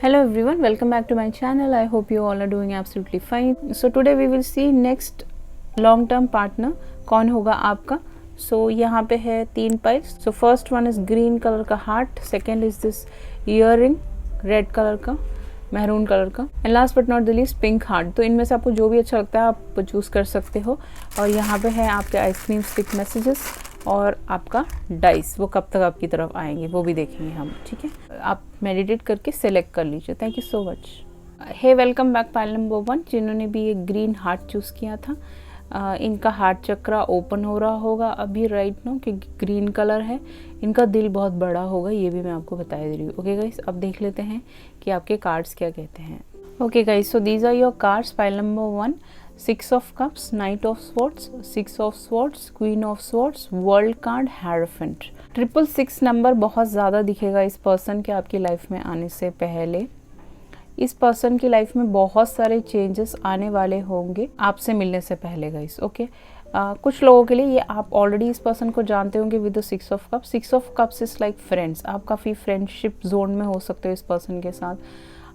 Hello everyone, welcome back to my channel. I hope you all are doing absolutely fine. So today we will see next long term partner कौन होगा आपका. So यहाँ पे है 3 piles. So first one is green color का heart, second is this earring red color का, maroon colour का, and last but not the least pink heart. तो इनमें से आपको जो भी अच्छा लगता है आप चूज़ कर सकते हो. और यहाँ पे है आपके आइसक्रीम स्टिक मैसेजेस और आपका डाइस, वो कब तक आपकी तरफ आएंगे वो भी देखेंगे हम. ठीक है, आप मेडिटेट करके सेलेक्ट कर लीजिए. Thank you so much. Hey welcome back pile number 1. जिन्होंने भी ये ग्रीन हार्ट चूज़ किया था, इनका हार्ट चक्रा ओपन हो रहा होगा अभी राइट नो, कि ग्रीन कलर है. इनका दिल बहुत बड़ा होगा, ये भी मैं आपको बता दे रही हूँ. ओके गाइस, अब देख लेते हैं कि आपके कार्ड्स क्या कहते हैं. Okay guys, so these are your cards. Pile number 1, 6 of cups, knight of swords, 6 of swords, queen of swords, world card, hierophant. 666 number बहुत ज़्यादा दिखेगा इस पर्सन के आपकी लाइफ में आने से पहले. इस पर्सन की लाइफ में बहुत सारे चेंजेस आने वाले होंगे आपसे मिलने से पहले गाइस. ओके, कुछ लोगों के लिए ये आप ऑलरेडी इस पर्सन को जानते होंगे with the 6 of cups. 6 of cups is like friends. आप काफ़ी फ्रेंडशिप जोन में हो सकते हो इस पर्सन के साथ.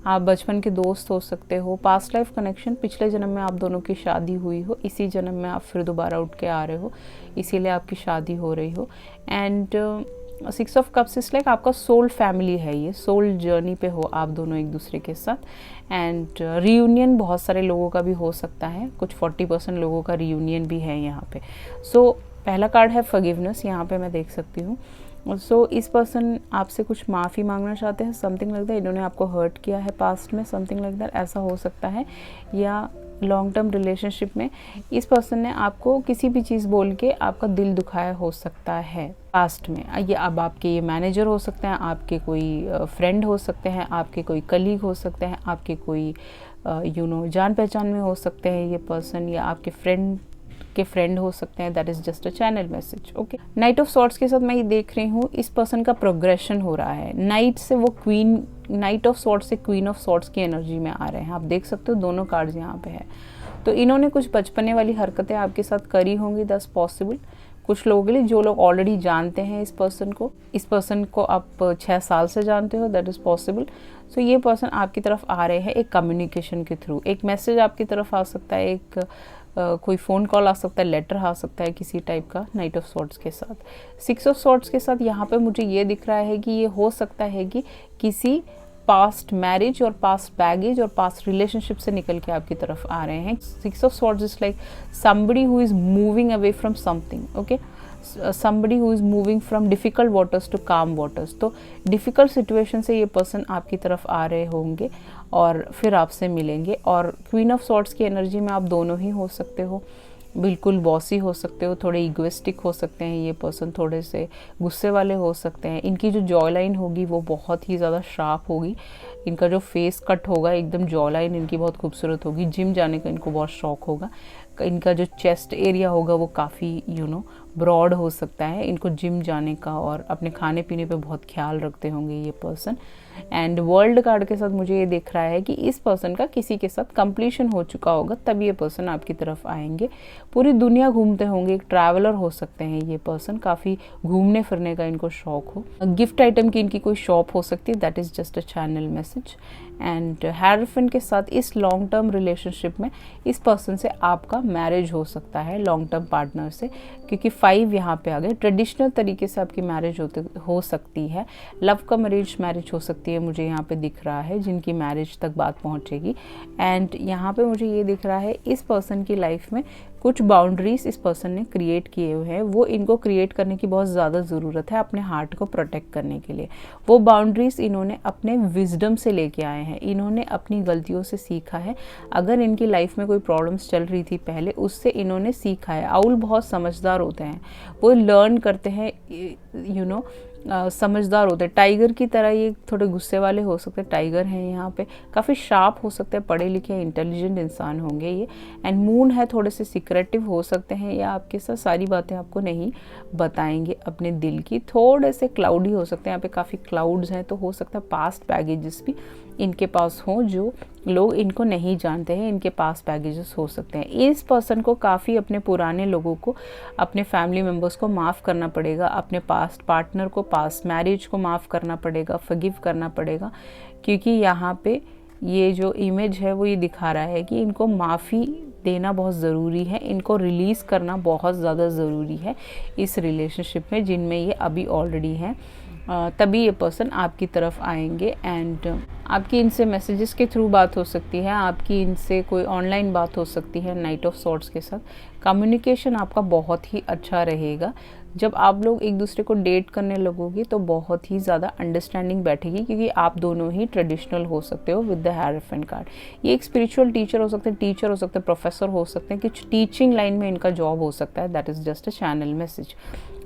आप बचपन के दोस्त हो सकते हो. पास्ट लाइफ कनेक्शन, पिछले जन्म में आप दोनों की शादी हुई हो, इसी जन्म में आप फिर दोबारा उठ के आ रहे हो, इसीलिए आपकी शादी हो रही हो. एंड 6 ऑफ कप्स इस लाइक आपका सोल फैमिली है, ये सोल जर्नी पे हो आप दोनों एक दूसरे के साथ. एंड रियूनियन बहुत सारे लोगों का भी हो सकता है, कुछ 40% लोगों का रियूनियन भी है यहाँ पे. सो पहला कार्ड है फॉरगिवनेस, यहाँ पे मैं देख सकती हूँ. सो इस पर्सन आपसे कुछ माफ़ी मांगना चाहते हैं, समथिंग लाइक दैट. इन्होंने आपको हर्ट किया है पास्ट में, समथिंग लाइक दैट, ऐसा हो सकता है. या लॉन्ग टर्म रिलेशनशिप में इस पर्सन ने आपको किसी भी चीज़ बोल के आपका दिल दुखाया हो सकता है पास्ट में. ये अब आपके ये मैनेजर हो सकते हैं, आपके कोई फ्रेंड हो सकते हैं, आपके कोई कलीग हो सकते हैं, आपके कोई जान पहचान में हो सकते हैं ये पर्सन, या आपके फ्रेंड के फ्रेंड हो सकते हैं. That is just a channel message. Okay, knight of swords के साथ मैं ये देख रही हूँ इस पर्सन का प्रोग्रेशन हो रहा है. नाइट से वो क्वीन, नाइट ऑफ सॉर्ट्स से क्वीन ऑफ सॉर्ट्स की एनर्जी में आ रहे हैं. आप देख सकते हो दोनों कार्ड्स यहाँ पे है. तो इन्होंने कुछ बचपने वाली हरकतें आपके साथ करी होंगी, दैट्स पॉसिबल. कुछ लोगों के लिए जो लोग ऑलरेडी जानते हैं इस पर्सन को आप 6 साल से जानते हो, दैट इज़ पॉसिबल. सो ये पर्सन आपकी तरफ आ रहे हैं एक कम्युनिकेशन के थ्रू. एक मैसेज आपकी तरफ आ सकता है, एक कोई फ़ोन कॉल आ सकता है, लेटर आ सकता है किसी टाइप का नाइट ऑफ सॉर्ट्स के साथ. 6 ऑफ सॉर्ट्स के साथ यहाँ पे मुझे ये दिख रहा है कि ये हो सकता है कि किसी पास्ट मैरिज और पास्ट बैगेज और पास्ट रिलेशनशिप से निकल के आपकी तरफ आ रहे हैं. 6 of swords is like somebody who is moving away from something. Okay, somebody who is moving from difficult waters to calm waters. तो डिफ़िकल्ट सिचुएशन से ये पर्सन आपकी तरफ आ रहे होंगे और फिर आपसे मिलेंगे. और क्वीन ऑफ सॉर्ट्स की एनर्जी में आप दोनों ही हो सकते हो. बिल्कुल बॉसी हो सकते हो, थोड़े इगोइस्टिक हो सकते हैं ये पर्सन, थोड़े से गुस्से वाले हो सकते हैं. इनकी जो जॉ लाइन होगी वो बहुत ही ज़्यादा शार्प होगी. इनका जो फेस कट होगा एकदम, जॉ लाइन इनकी बहुत खूबसूरत होगी. जिम जाने का इनको बहुत शौक होगा. इनका जो चेस्ट एरिया होगा वो काफ़ी ब्रॉड हो सकता है. इनको जिम जाने का और अपने खाने पीने पे बहुत ख्याल रखते होंगे ये पर्सन. एंड वर्ल्ड कार्ड के साथ मुझे ये दिख रहा है कि इस पर्सन का किसी के साथ कंप्लीशन हो चुका होगा, तब ये पर्सन आपकी तरफ आएंगे. पूरी दुनिया घूमते होंगे, एक ट्रैवलर हो सकते हैं ये पर्सन. काफ़ी घूमने फिरने का इनको शौक हो. गिफ्ट आइटम की इनकी कोई शॉप हो सकती है, that is just a channel message. And hierophant के साथ इस लॉन्ग टर्म रिलेशनशिप में इस पर्सन से आपका मैरिज हो सकता है, लॉन्ग टर्म पार्टनर से, क्योंकि 5 यहाँ पे आ गए. ट्रेडिशनल तरीके से आपकी मैरिज हो सकती है. लव कम अरेंज मैरिज हो सकती है, मुझे यहाँ पे दिख रहा है, जिनकी मैरिज तक बात पहुँचेगी. एंड यहाँ पे मुझे ये दिख रहा है इस पर्सन की लाइफ में कुछ बाउंड्रीज इस पर्सन ने क्रिएट किए हुए हैं. वो इनको क्रिएट करने की बहुत ज़्यादा ज़रूरत है अपने हार्ट को प्रोटेक्ट करने के लिए. वो बाउंड्रीज इन्होंने अपने विजडम से लेके आए हैं. इन्होंने अपनी गलतियों से सीखा है. अगर इनकी लाइफ में कोई प्रॉब्लम्स चल रही थी पहले, उससे इन्होंने सीखा है. आउल बहुत समझदार होते हैं, वो लर्न करते हैं, समझदार होते हैं. टाइगर की तरह ये थोड़े गुस्से वाले हो सकते हैं. टाइगर हैं यहाँ पे, काफ़ी शार्प हो सकते हैं, पढ़े लिखे इंटेलिजेंट इंसान होंगे ये. एंड मून है, थोड़े से सिक्रेटिव हो सकते हैं, या आपके साथ सारी बातें आपको नहीं बताएंगे अपने दिल की. थोड़े से क्लाउडी हो सकते हैं, यहाँ पे काफ़ी क्लाउड्स हैं, तो हो सकता है पास्ट बैगेजेस भी इनके पास हों, जो लोग इनको नहीं जानते हैं, इनके पास बैगेजेस हो सकते हैं। इस पर्सन को काफ़ी अपने पुराने लोगों को, अपने फैमिली मेम्बर्स को माफ़ करना पड़ेगा, अपने पास्ट पार्टनर को, पास्ट मैरिज को माफ़ करना पड़ेगा, फॉरगिव करना पड़ेगा, क्योंकि यहाँ पे ये जो इमेज है वो ये दिखा रहा है कि इनको माफ़ी देना बहुत ज़रूरी है, इनको रिलीज़ करना बहुत ज़्यादा ज़रूरी है इस रिलेशनशिप में जिनमें ये अभी ऑलरेडी हैं। तभी ये पर्सन आपकी तरफ आएंगे एंड आपकी इनसे मैसेजेस के थ्रू बात हो सकती है, आपकी इनसे कोई ऑनलाइन बात हो सकती है नाइट ऑफ सॉर्ड्स के साथ। कम्युनिकेशन आपका बहुत ही अच्छा रहेगा। जब आप लोग एक दूसरे को डेट करने लगोगे तो बहुत ही ज़्यादा अंडरस्टैंडिंग बैठेगी, क्योंकि आप दोनों ही ट्रेडिशनल हो सकते हो विद द हेयरफेंट कार्ड। ये एक स्पिरिचुअल टीचर हो सकते हैं, टीचर हो सकते हैं, प्रोफेसर हो सकते हैं, कुछ टीचिंग लाइन में इनका जॉब हो सकता है। That is just a channel message.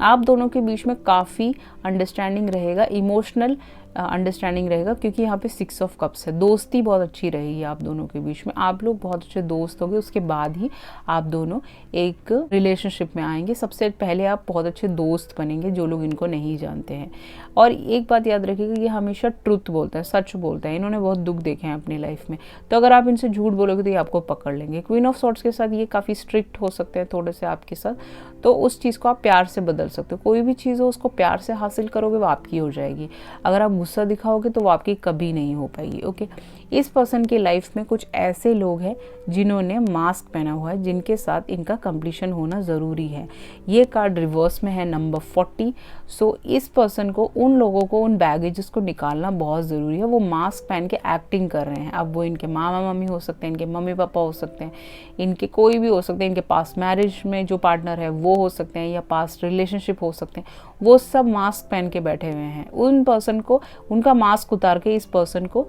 आप दोनों के बीच में काफ़ी अंडरस्टैंडिंग रहेगा, इमोशनल अंडरस्टैंडिंग रहेगा, क्योंकि यहाँ पे 6 ऑफ कप्स है। दोस्ती बहुत अच्छी रहेगी आप दोनों के बीच में, आप लोग बहुत अच्छे दोस्त होंगे, उसके बाद ही आप दोनों एक रिलेशनशिप में आएंगे। सबसे पहले आप बहुत अच्छे दोस्त बनेंगे जो लोग इनको नहीं जानते हैं। और एक बात याद रखिएगा कि ये हमेशा ट्रुथ बोलते हैं, सच बोलते हैं। इन्होंने बहुत दुख देखे हैं अपनी लाइफ में, तो अगर आप इनसे झूठ बोलोगे तो ये आपको पकड़ लेंगे। क्वीन ऑफ सॉर्ड्स के साथ ये काफ़ी स्ट्रिक्ट हो सकते हैं थोड़े से आपके साथ, तो उस चीज़ को आप प्यार से बदल सकते हो। कोई भी चीज़ हो उसको प्यार से हासिल करोगे वो आपकी हो जाएगी। अगर आप गुस्सा दिखाओगे तो वो आपकी कभी नहीं हो पाएगी। ओके, इस पर्सन की लाइफ में कुछ ऐसे लोग हैं जिन्होंने मास्क पहना हुआ है, जिनके साथ इनका कंप्लीशन होना ज़रूरी है। ये कार्ड रिवर्स में है नंबर 40। सो इस पर्सन को, उन लोगों को, उन बैगेजेस को निकालना बहुत ज़रूरी है। वो मास्क पहन के एक्टिंग कर रहे हैं। अब वो इनके मामा मम्मी हो सकते हैं, इनके मम्मी पापा हो सकते हैं, इनके कोई भी हो सकते हैं, इनके पास मैरिज में जो पार्टनर है वो हो सकते हैं, या पास्ट रिलेशनशिप हो सकते हैं। वो सब मास्क पहन के बैठे हुए हैं। उन पर्सन को, उनका मास्क उतार के इस पर्सन को,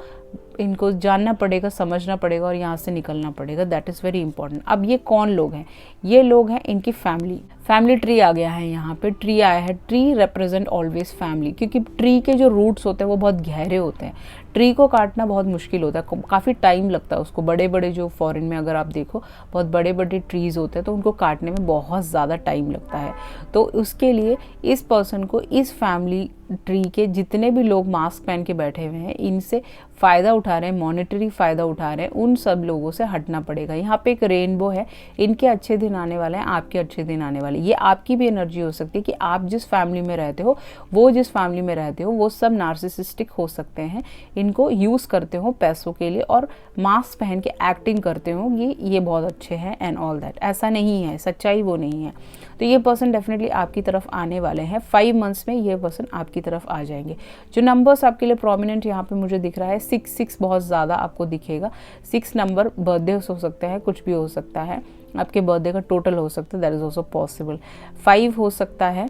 इनको जानना पड़ेगा, समझना पड़ेगा और यहाँ से निकलना पड़ेगा। That is very important. अब ये कौन लोग हैं? ये लोग हैं इनकी फैमिली ट्री आ गया है। यहाँ पे ट्री आया है। ट्री रिप्रेजेंट ऑलवेज फैमिली, क्योंकि ट्री के जो रूट्स होते हैं वो बहुत गहरे होते हैं। ट्री को काटना बहुत मुश्किल होता है, काफ़ी टाइम लगता है उसको। बड़े बड़े जो फॉरेन में अगर आप देखो, बहुत बड़े बड़े ट्रीज़ होते हैं तो उनको काटने में बहुत ज़्यादा टाइम लगता है। तो उसके लिए इस पर्सन को, इस फैमिली ट्री के जितने भी लोग मास्क पहन के बैठे हुए हैं, इनसे फ़ायदा उठा रहे हैं, मॉनेटरी फ़ायदा उठा रहे हैं, उन सब लोगों से हटना पड़ेगा। यहाँ पे एक रेनबो है। इनके अच्छे दिन आने वाले हैं, आपके अच्छे दिन आने वाले। ये आपकी भी एनर्जी हो सकती है कि आप जिस फैमिली में रहते हो, वो जिस फैमिली में रहते हो, वो सब नार्सिसिस्टिक हो सकते हैं। इनको यूज़ करते हो पैसों के लिए और मास्क पहन के एक्टिंग करते हो कि ये बहुत अच्छे हैं एंड ऑल दैट। ऐसा नहीं है, सच्चाई वो नहीं है। तो ये पर्सन डेफिनेटली आपकी तरफ आने वाले हैं। 5 मंथ्स में ये पर्सन आपकी तरफ आ जाएंगे। जो नंबर्स आपके लिए प्रोमिनेंट यहाँ पे मुझे दिख रहा है, 6 बहुत ज़्यादा आपको दिखेगा। 6 नंबर बर्थडे हो सकता है, कुछ भी हो सकता है, आपके बर्थडे का टोटल हो सकता है, दैट इज़ ऑल्सो पॉसिबल। 5 हो सकता है,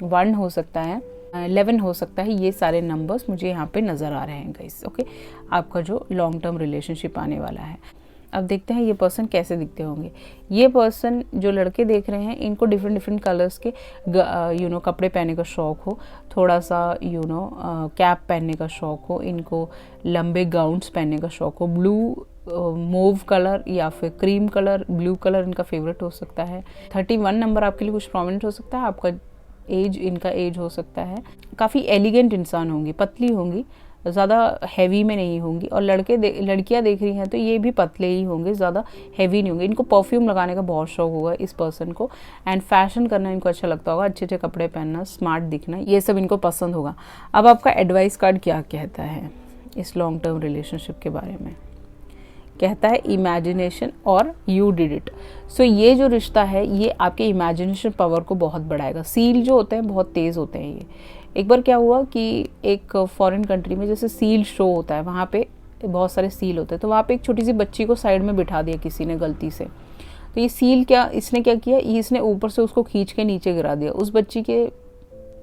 1 हो सकता है, 11 हो सकता है। ये सारे नंबर्स मुझे यहाँ पे नज़र आ रहे हैं गाइस। ओके, आपका जो लॉन्ग टर्म रिलेशनशिप आने वाला है। अब देखते हैं ये पर्सन कैसे दिखते होंगे। ये पर्सन, जो लड़के देख रहे हैं, इनको डिफरेंट कलर्स के कपड़े पहनने का शौक़ हो, थोड़ा सा कैप पहनने का शौक़ हो, इनको लंबे गाउन्स पहनने का शौक़ हो, ब्लू मूव कलर या फिर क्रीम कलर, ब्लू कलर इनका फेवरेट हो सकता है। 31 नंबर आपके लिए कुछ प्रोमिनेंट हो सकता है। आपका एज, इनका एज हो सकता है। काफ़ी एलिगेंट इंसान होंगी, पतली होंगी, ज़्यादा हैवी में नहीं होंगी। और लड़कियां देख रही हैं तो ये भी पतले ही होंगे, ज़्यादा हैवी नहीं होंगे। इनको परफ्यूम लगाने का बहुत शौक होगा इस पर्सन को, एंड फैशन करना इनको अच्छा लगता होगा, अच्छे अच्छे कपड़े पहनना, स्मार्ट दिखना, ये सब इनको पसंद होगा। अब आपका एडवाइस कार्ड क्या कहता है इस लॉन्ग टर्म रिलेशनशिप के बारे में? कहता है इमेजिनेशन और यू डिड इट। सो ये जो रिश्ता है ये आपके इमेजिनेशन पावर को बहुत बढ़ाएगा। सील जो होते हैं बहुत तेज़ होते हैं। ये एक बार क्या हुआ कि एक फॉरेन कंट्री में जैसे सील शो होता है, वहाँ पे बहुत सारे सील होते हैं, तो वहाँ पे एक छोटी सी बच्ची को साइड में बिठा दिया किसी ने गलती से। तो ये सील इसने क्या किया, इसने ऊपर से उसको खींच के नीचे गिरा दिया। उस बच्ची के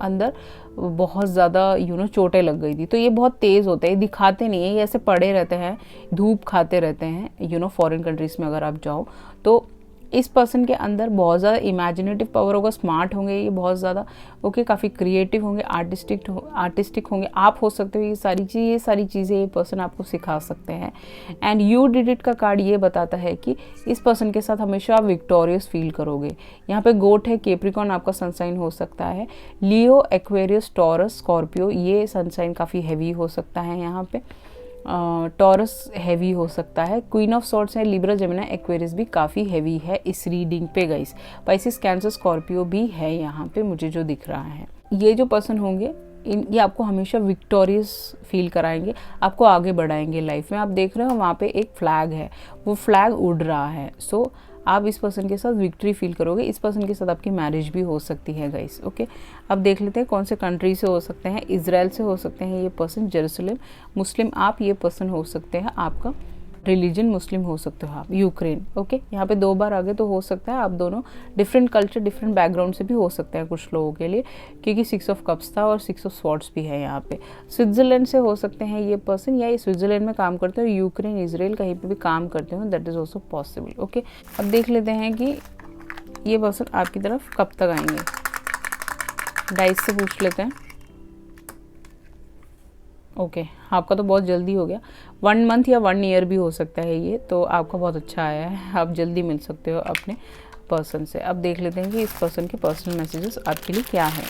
अंदर बहुत ज़्यादा चोटें लग गई थी। तो ये बहुत तेज़ होते हैं, दिखाते नहीं है, ये ऐसे पड़े रहते हैं, धूप खाते रहते हैं फॉरेन कंट्रीज़ में अगर आप जाओ तो। इस पर्सन के अंदर बहुत ज़्यादा इमेजिनेटिव पावर होगा, स्मार्ट होंगे ये बहुत ज़्यादा, ओके, काफ़ी क्रिएटिव होंगे, आर्टिस्टिक होंगे। आप हो सकते हो ये सारी चीज़ें ये पर्सन आपको सिखा सकते हैं। एंड यू डिड इट का कार्ड ये बताता है कि इस पर्सन के साथ हमेशा आप विक्टोरियस फील करोगे। यहाँ पे गोट है, कैप्रिकॉर्न आपका सनसाइन हो सकता है, लियो, एक्वेरियस, टॉरस, स्कॉर्पियो, ये सनसाइन काफ़ी हैवी हो सकता है यहाँ पे। टॉरस हैवी हो सकता है, क्वीन ऑफ सॉर्ड्स है, लिब्रा, जेमिनी, एक्वेरियस भी काफ़ी हैवी है इस रीडिंग पे गाइस। स्पाइसिस, कैंसर, स्कॉर्पियो भी है यहाँ पे मुझे जो दिख रहा है। ये जो पर्सन होंगे ये आपको हमेशा विक्टोरियस फील कराएंगे, आपको आगे बढ़ाएंगे लाइफ में। आप देख रहे हो वहाँ पे एक फ्लैग है, वो फ्लैग उड़ रहा है। सो आप इस पर्सन के साथ विक्ट्री फील करोगे। इस पर्सन के साथ आपकी मैरिज भी हो सकती है गाइस। ओके, अब देख लेते हैं कौन से कंट्री से हो सकते हैं। इजराइल से हो सकते हैं ये पर्सन, जेरूसलम, मुस्लिम आप ये पर्सन हो सकते हैं, आपका रिलीजन मुस्लिम हो सकते हो आप, यूक्रेन। ओके, यहाँ पे 2 बार आगे तो हो सकता है। आप दोनों डिफरेंट कल्चर, डिफरेंट बैकग्राउंड से भी हो सकते हैं कुछ लोगों के लिए, क्योंकि 6 ऑफ कप्स था और 6 ऑफ स्वॉर्ड्स भी है यहाँ पे। स्विट्जरलैंड से हो सकते हैं ये पर्सन, या ये स्विट्जरलैंड में काम करते हो, यूक्रेन, इसराइल कहीं पे भी काम करते हो, that is also possible. Okay, अब देख लेते हैं कि ये पर्सन आपकी तरफ कब तक आएंगे। डाइस से पूछ लेते हैं। ओके, आपका तो बहुत जल्दी हो गया। 1 मंथ या 1 ईयर भी हो सकता है ये, तो आपका बहुत अच्छा आया है, आप जल्दी मिल सकते हो अपने पर्सन से। अब देख लेते हैं कि इस पर्सन के पर्सनल मैसेजेस आपके लिए क्या है।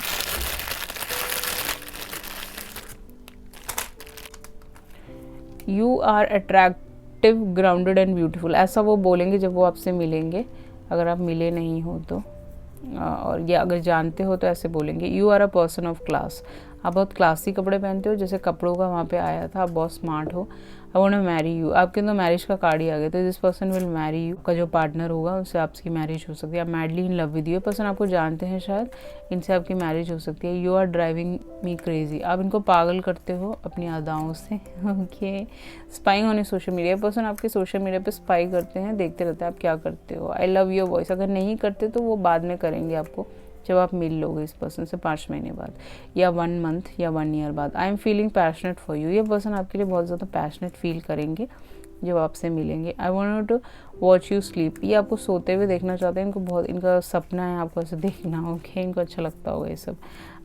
You are attractive, grounded and beautiful, ऐसा वो बोलेंगे जब वो आपसे मिलेंगे, अगर आप मिले नहीं हो तो, और या अगर जानते हो तो ऐसे बोलेंगे। You are a person of class, आप बहुत क्लासी कपड़े पहनते हो, जैसे कपड़ों का वहाँ पे आया था, आप बहुत स्मार्ट हो। I want to marry you, आपके अंदर मैरिज का कार्ड ही आ गया, तो this person will marry you. का जो पार्टनर होगा उससे आपकी मैरिज हो सकती है। आप madly in love with you, person आपको जानते हैं शायद, इनसे आपकी मैरिज हो सकती है। You are driving me crazy, आप इनको पागल करते हो अपनी अदाओं से। Okay, spying on social media, person आपके सोशल मीडिया पे स्पाई करते हैं, देखते रहते हैं आप क्या करते हो। आई लव योर वॉइस, अगर नहीं करते तो वो बाद में करेंगे आपको, जब आप मिल लोगे इस पर्सन से 5 महीने बाद, या 1 मंथ या 1 ईयर बाद। I am feeling passionate for you, ये पर्सन आपके लिए बहुत ज़्यादा पैशनेट फील करेंगे जब आपसे मिलेंगे। I want to watch you sleep, ये आपको सोते हुए देखना चाहते हैं, इनको बहुत, इनका सपना है आपको ऐसे देखना। ओके, इनको अच्छा लगता होगा ये सब।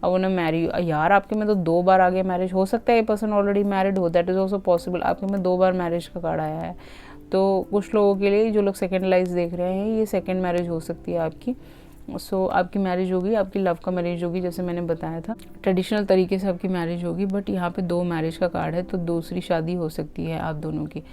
I want to marry you, यार आपके में तो 2 बार आगे मैरिज हो सकता है, ये पर्सन ऑलरेडी मैरिड हो, दैट इज ऑल्सो पॉसिबल। आपके में 2 बार मैरिज का कार्ड आया है, तो कुछ लोगों के लिए, जो लोग सेकेंड लाइफ देख रहे हैं, ये सेकेंड मैरिज हो सकती है आपकी। आपकी मैरिज होगी, आपकी लव का मैरिज होगी, जैसे मैंने बताया था, ट्रेडिशनल तरीके से आपकी मैरिज होगी, बट यहाँ पे 2 मैरिज का कार्ड है, तो दूसरी शादी हो सकती है आप दोनों की।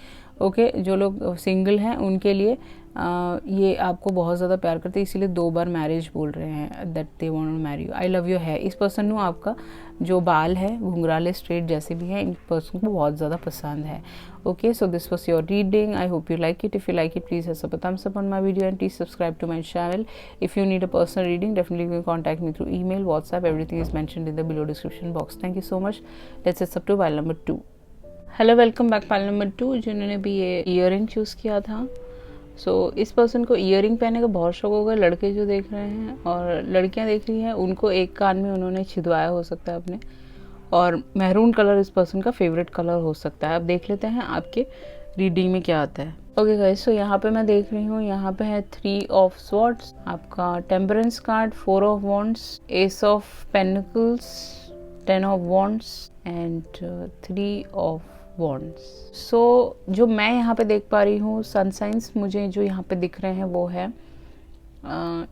ओके, जो लोग सिंगल हैं उनके लिए ये आपको बहुत ज़्यादा प्यार करते हैं, इसीलिए 2 बार मैरिज बोल रहे हैं, that they want to marry you. I love you है, इस पर्सन को आपका जो बाल है घुंघराले स्ट्रेट जैसे भी हैं, इन पर्सन को बहुत ज़्यादा पसंद है। Okay, so this was your reading, I hope you like it. If you like it, please have a thumbs up on my video and please subscribe to my channel. If you need a personal reading, definitely you can contact me through email, WhatsApp, everything is mentioned in the below description box. Thank you so much. Let's head up to pile number 2. Hello, welcome back pile number 2, जिन्होंने भी ये earring choose किया था। इस person को earring पहनने का बहुत शौक होगा। लड़के जो देख रहे हैं और लड़कियां देख रही हैं, उनको एक कान में उन्होंने छिदवाया हो सकता है अपने, और मैरून कलर इस पर्सन का फेवरेट कलर हो सकता है। अब देख लेते हैं आपके रीडिंग में क्या आता है। ओके गाइस, यहाँ पे मैं देख रही हूँ, यहाँ पे है 3 ऑफ स्वॉर्ड्स, आपका temperance card, 4 of wands, S of pentacles, 10 of wands and 3 of wands. जो मैं यहाँ पे देख पा रही हूँ, सन साइंस मुझे जो यहाँ पे दिख रहे हैं वो है